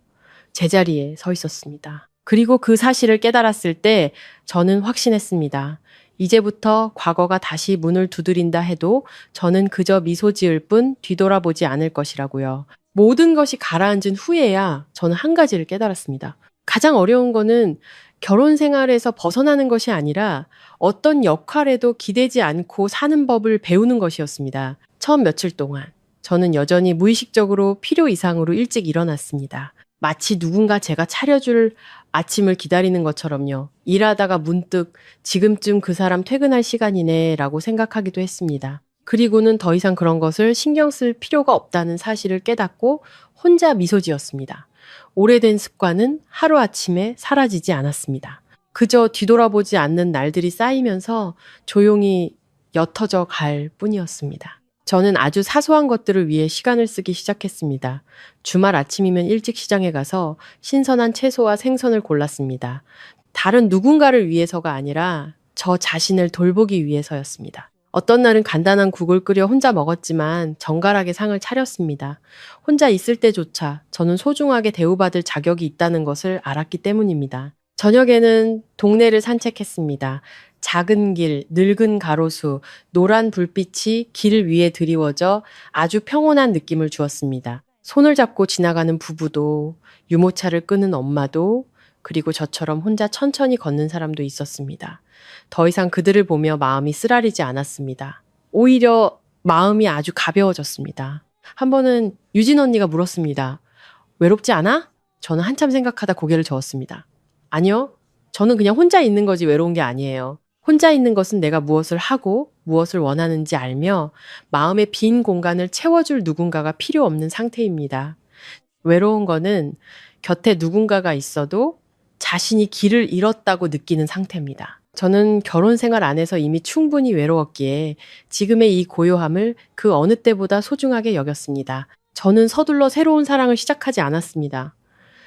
제자리에 서 있었습니다. 그리고 그 사실을 깨달았을 때 저는 확신했습니다. 이제부터 과거가 다시 문을 두드린다 해도 저는 그저 미소 지을 뿐 뒤돌아보지 않을 것이라고요. 모든 것이 가라앉은 후에야 저는 한 가지를 깨달았습니다. 가장 어려운 거는 결혼 생활에서 벗어나는 것이 아니라 어떤 역할에도 기대지 않고 사는 법을 배우는 것이었습니다. 처음 며칠 동안 저는 여전히 무의식적으로 필요 이상으로 일찍 일어났습니다. 마치 누군가 제가 차려줄 아침을 기다리는 것처럼요. 일하다가 문득 지금쯤 그 사람 퇴근할 시간이네 라고 생각하기도 했습니다. 그리고는 더 이상 그런 것을 신경 쓸 필요가 없다는 사실을 깨닫고 혼자 미소 지었습니다. 오래된 습관은 하루아침에 사라지지 않았습니다. 그저 뒤돌아보지 않는 날들이 쌓이면서 조용히 옅어져 갈 뿐이었습니다. 저는 아주 사소한 것들을 위해 시간을 쓰기 시작했습니다. 주말 아침이면 일찍 시장에 가서 신선한 채소와 생선을 골랐습니다. 다른 누군가를 위해서가 아니라 저 자신을 돌보기 위해서였습니다. 어떤 날은 간단한 국을 끓여 혼자 먹었지만 정갈하게 상을 차렸습니다. 혼자 있을 때조차 저는 소중하게 대우받을 자격이 있다는 것을 알았기 때문입니다. 저녁에는 동네를 산책했습니다. 작은 길, 늙은 가로수, 노란 불빛이 길 위에 드리워져 아주 평온한 느낌을 주었습니다. 손을 잡고 지나가는 부부도, 유모차를 끄는 엄마도, 그리고 저처럼 혼자 천천히 걷는 사람도 있었습니다. 더 이상 그들을 보며 마음이 쓰라리지 않았습니다. 오히려 마음이 아주 가벼워졌습니다. 한 번은 유진 언니가 물었습니다. 외롭지 않아? 저는 한참 생각하다 고개를 저었습니다. 아니요. 저는 그냥 혼자 있는 거지 외로운 게 아니에요. 혼자 있는 것은 내가 무엇을 하고 무엇을 원하는지 알며 마음의 빈 공간을 채워줄 누군가가 필요 없는 상태입니다. 외로운 거는 곁에 누군가가 있어도 자신이 길을 잃었다고 느끼는 상태입니다. 저는 결혼 생활 안에서 이미 충분히 외로웠기에 지금의 이 고요함을 그 어느 때보다 소중하게 여겼습니다. 저는 서둘러 새로운 사랑을 시작하지 않았습니다.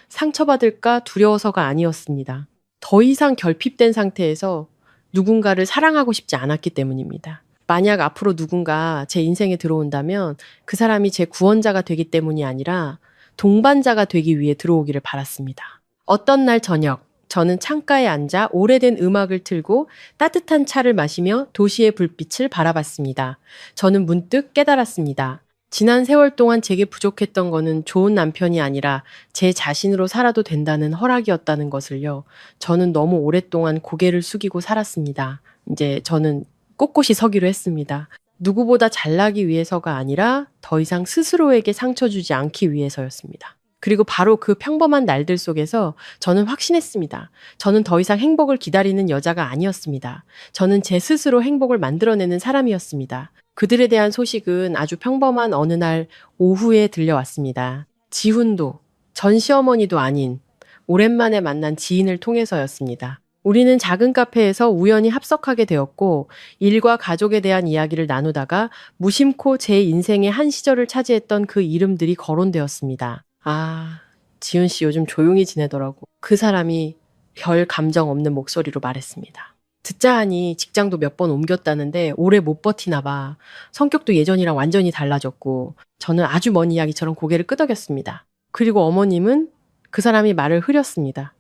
상처받을까 두려워서가 아니었습니다. 더 이상 결핍된 상태에서 누군가를 사랑하고 싶지 않았기 때문입니다. 만약 앞으로 누군가 제 인생에 들어온다면 그 사람이 제 구원자가 되기 때문이 아니라 동반자가 되기 위해 들어오기를 바랐습니다. 어떤 날 저녁, 저는 창가에 앉아 오래된 음악을 틀고 따뜻한 차를 마시며 도시의 불빛을 바라봤습니다. 저는 문득 깨달았습니다. 지난 세월 동안 제게 부족했던 거는 좋은 남편이 아니라 제 자신으로 살아도 된다는 허락이었다는 것을요. 저는 너무 오랫동안 고개를 숙이고 살았습니다. 이제 저는 꼿꼿이 서기로 했습니다. 누구보다 잘나기 위해서가 아니라 더 이상 스스로에게 상처 주지 않기 위해서였습니다. 그리고 바로 그 평범한 날들 속에서 저는 확신했습니다. 저는 더 이상 행복을 기다리는 여자가 아니었습니다. 저는 제 스스로 행복을 만들어내는 사람이었습니다. 그들에 대한 소식은 아주 평범한 어느 날 오후에 들려왔습니다. 지훈도 전 시어머니도 아닌 오랜만에 만난 지인을 통해서였습니다. 우리는 작은 카페에서 우연히 합석하게 되었고 일과 가족에 대한 이야기를 나누다가 무심코 제 인생의 한 시절을 차지했던 그 이름들이 거론되었습니다. 아, 지훈 씨 요즘 조용히 지내더라고. 그 사람이 별 감정 없는 목소리로 말했습니다. 듣자 하니 직장도 몇 번 옮겼다는데 오래 못 버티나 봐. 성격도 예전이랑 완전히 달라졌고 저는 아주 먼 이야기처럼 고개를 끄덕였습니다. 그리고 어머님은 그 사람이 말을 흐렸습니다.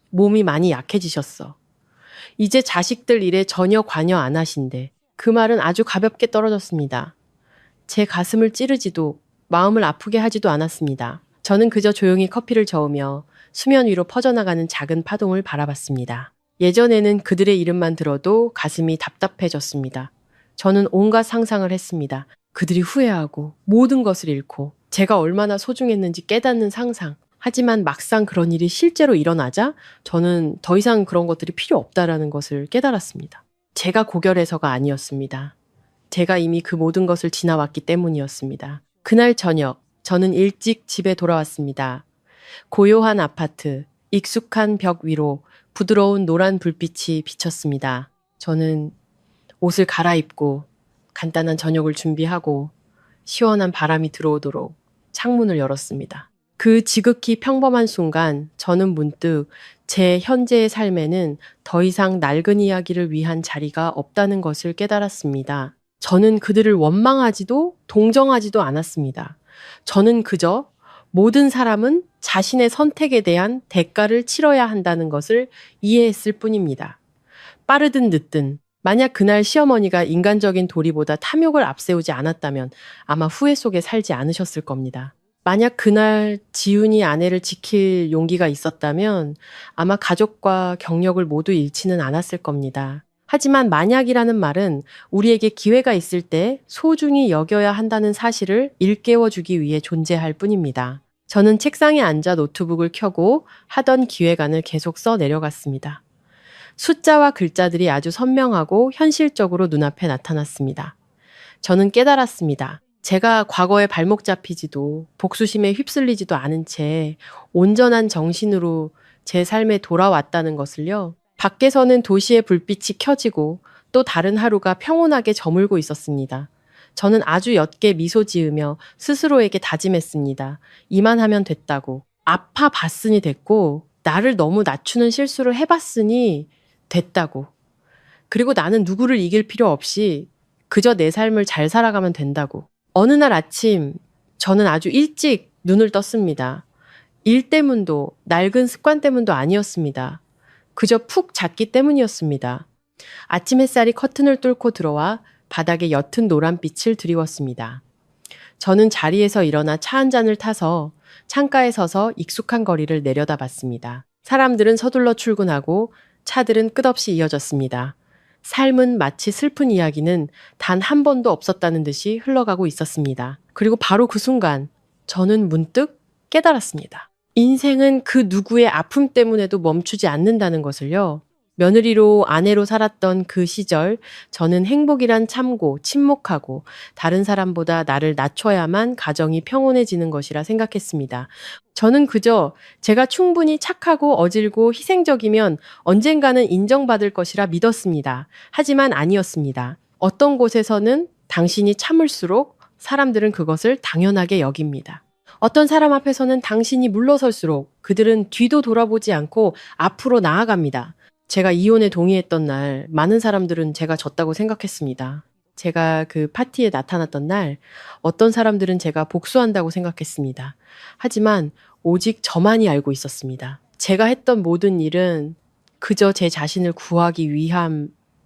몸이 많이 약해지셨어. 이제 자식들 일에 전혀 관여 안 하신대. 그 말은 아주 가볍게 떨어졌습니다. 제 가슴을 찌르지도 마음을 아프게 하지도 않았습니다. 저는 그저 조용히 커피를 저으며 수면 위로 퍼져나가는 작은 파동을 바라봤습니다. 예전에는 그들의 이름만 들어도 가슴이 답답해졌습니다. 저는 온갖 상상을 했습니다. 그들이 후회하고 모든 것을 잃고 제가 얼마나 소중했는지 깨닫는 상상. 하지만 막상 그런 일이 실제로 일어나자 저는 더 이상 그런 것들이 필요 없다라는 것을 깨달았습니다. 제가 고결해서가 아니었습니다. 제가 이미 그 모든 것을 지나왔기 때문이었습니다. 그날 저녁 저는 일찍 집에 돌아왔습니다. 고요한 아파트, 익숙한 벽 위로 부드러운 노란 불빛이 비쳤습니다. 저는 옷을 갈아입고 간단한 저녁을 준비하고 시원한 바람이 들어오도록 창문을 열었습니다. 그 지극히 평범한 순간 저는 문득 제 현재의 삶에는 더 이상 낡은 이야기를 위한 자리가 없다는 것을 깨달았습니다. 저는 그들을 원망하지도 동정하지도 않았습니다. 저는 그저 모든 사람은 자신의 선택에 대한 대가를 치러야 한다는 것을 이해했을 뿐입니다. 빠르든 늦든 만약 그날 시어머니가 인간적인 도리보다 탐욕을 앞세우지 않았다면 아마 후회 속에 살지 않으셨을 겁니다. 만약 그날 지훈이 아내를 지킬 용기가 있었다면 아마 가족과 경력을 모두 잃지는 않았을 겁니다. 하지만 만약이라는 말은 우리에게 기회가 있을 때 소중히 여겨야 한다는 사실을 일깨워주기 위해 존재할 뿐입니다. 저는 책상에 앉아 노트북을 켜고 하던 기획안을 계속 써 내려갔습니다. 숫자와 글자들이 아주 선명하고 현실적으로 눈앞에 나타났습니다. 저는 깨달았습니다. 제가 과거에 발목 잡히지도 복수심에 휩쓸리지도 않은 채 온전한 정신으로 제 삶에 돌아왔다는 것을요. 밖에서는 도시의 불빛이 켜지고 또 다른 하루가 평온하게 저물고 있었습니다. 저는 아주 옅게 미소 지으며 스스로에게 다짐했습니다. 이만하면 됐다고. 아파 봤으니 됐고 나를 너무 낮추는 실수를 해봤으니 됐다고. 그리고 나는 누구를 이길 필요 없이 그저 내 삶을 잘 살아가면 된다고. 어느 날 아침 저는 아주 일찍 눈을 떴습니다. 일 때문도 낡은 습관 때문도 아니었습니다. 그저 푹 잤기 때문이었습니다. 아침 햇살이 커튼을 뚫고 들어와 바닥에 옅은 노란빛을 드리웠습니다. 저는 자리에서 일어나 차 한 잔을 타서 창가에 서서 익숙한 거리를 내려다봤습니다. 사람들은 서둘러 출근하고 차들은 끝없이 이어졌습니다. 삶은 마치 슬픈 이야기는 단 한 번도 없었다는 듯이 흘러가고 있었습니다. 그리고 바로 그 순간 저는 문득 깨달았습니다. 인생은 그 누구의 아픔 때문에도 멈추지 않는다는 것을요. 며느리로 아내로 살았던 그 시절 저는 행복이란 참고 침묵하고 다른 사람보다 나를 낮춰야만 가정이 평온해지는 것이라 생각했습니다. 저는 그저 제가 충분히 착하고 어질고 희생적이면 언젠가는 인정받을 것이라 믿었습니다. 하지만 아니었습니다. 어떤 곳에서는 당신이 참을수록 사람들은 그것을 당연하게 여깁니다. 어떤 사람 앞에서는 당신이 물러설수록 그들은 뒤도 돌아보지 않고 앞으로 나아갑니다. 제가 이혼에 동의했던 날 많은 사람들은 제가 졌다고 생각했습니다. 제가 그 파티에 나타났던 날 어떤 사람들은 제가 복수한다고 생각했습니다. 하지만 오직 저만이 알고 있었습니다. 제가 했던 모든 일은 그저 제 자신을 구하기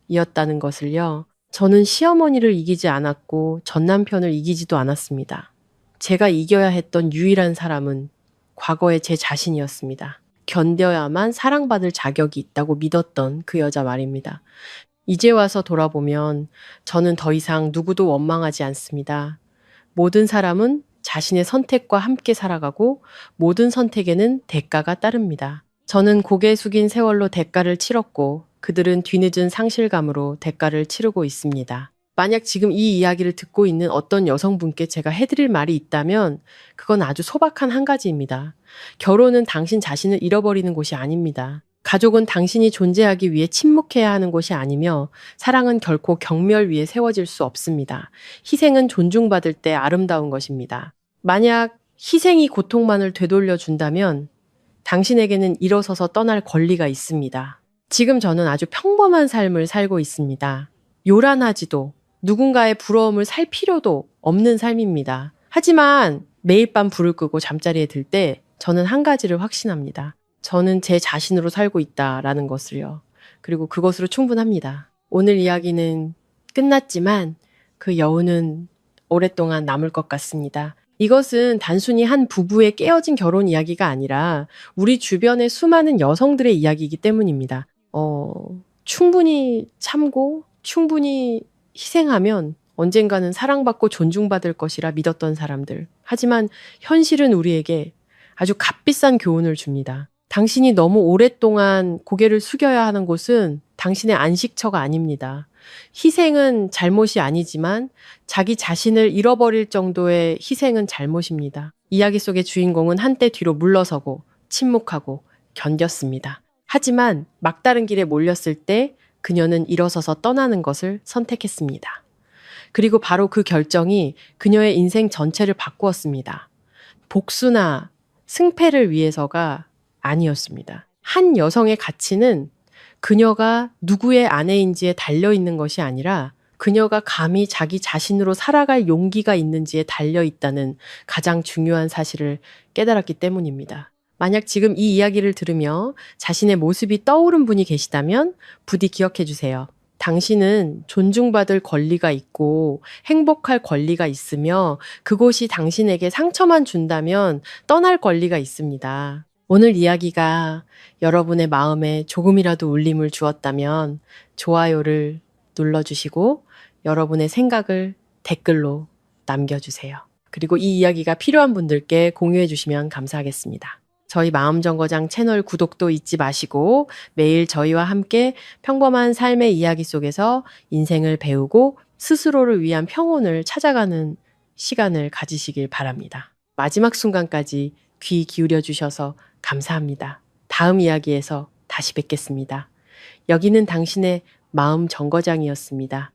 위함이었다는 것을요. 저는 시어머니를 이기지 않았고 전 남편을 이기지도 않았습니다. 제가 이겨야 했던 유일한 사람은 과거의 제 자신이었습니다. 견뎌야만 사랑받을 자격이 있다고 믿었던 그 여자 말입니다. 이제 와서 돌아보면 저는 더 이상 누구도 원망하지 않습니다. 모든 사람은 자신의 선택과 함께 살아가고 모든 선택에는 대가가 따릅니다. 저는 고개 숙인 세월로 대가를 치렀고 그들은 뒤늦은 상실감으로 대가를 치르고 있습니다. 만약 지금 이 이야기를 듣고 있는 어떤 여성분께 제가 해드릴 말이 있다면 그건 아주 소박한 한 가지입니다. 결혼은 당신 자신을 잃어버리는 곳이 아닙니다. 가족은 당신이 존재하기 위해 침묵해야 하는 곳이 아니며 사랑은 결코 경멸 위에 세워질 수 없습니다. 희생은 존중받을 때 아름다운 것입니다. 만약 희생이 고통만을 되돌려 준다면 당신에게는 일어서서 떠날 권리가 있습니다. 지금 저는 아주 평범한 삶을 살고 있습니다. 요란하지도 누군가의 부러움을 살 필요도 없는 삶입니다. 하지만 매일 밤 불을 끄고 잠자리에 들 때 저는 한 가지를 확신합니다. 저는 제 자신으로 살고 있다라는 것을요. 그리고 그것으로 충분합니다. 오늘 이야기는 끝났지만 그 여운은 오랫동안 남을 것 같습니다. 이것은 단순히 한 부부의 깨어진 결혼 이야기가 아니라 우리 주변의 수많은 여성들의 이야기이기 때문입니다. 충분히 참고 충분히 희생하면 언젠가는 사랑받고 존중받을 것이라 믿었던 사람들. 하지만 현실은 우리에게 아주 값비싼 교훈을 줍니다. 당신이 너무 오랫동안 고개를 숙여야 하는 곳은 당신의 안식처가 아닙니다. 희생은 잘못이 아니지만 자기 자신을 잃어버릴 정도의 희생은 잘못입니다. 이야기 속의 주인공은 한때 뒤로 물러서고 침묵하고 견뎠습니다. 하지만 막다른 길에 몰렸을 때 그녀는 일어서서 떠나는 것을 선택했습니다. 그리고 바로 그 결정이 그녀의 인생 전체를 바꾸었습니다. 복수나 승패를 위해서가 아니었습니다. 한 여성의 가치는 그녀가 누구의 아내인지에 달려있는 것이 아니라 그녀가 감히 자기 자신으로 살아갈 용기가 있는지에 달려있다는 가장 중요한 사실을 깨달았기 때문입니다. 만약 지금 이 이야기를 들으며 자신의 모습이 떠오른 분이 계시다면 부디 기억해 주세요. 당신은 존중받을 권리가 있고 행복할 권리가 있으며 그곳이 당신에게 상처만 준다면 떠날 권리가 있습니다. 오늘 이야기가 여러분의 마음에 조금이라도 울림을 주었다면 좋아요를 눌러주시고 여러분의 생각을 댓글로 남겨주세요. 그리고 이 이야기가 필요한 분들께 공유해 주시면 감사하겠습니다. 저희 마음정거장 채널 구독도 잊지 마시고 매일 저희와 함께 평범한 삶의 이야기 속에서 인생을 배우고 스스로를 위한 평온을 찾아가는 시간을 가지시길 바랍니다. 마지막 순간까지 귀 기울여 주셔서 감사합니다. 다음 이야기에서 다시 뵙겠습니다. 여기는 당신의 마음 정거장이었습니다.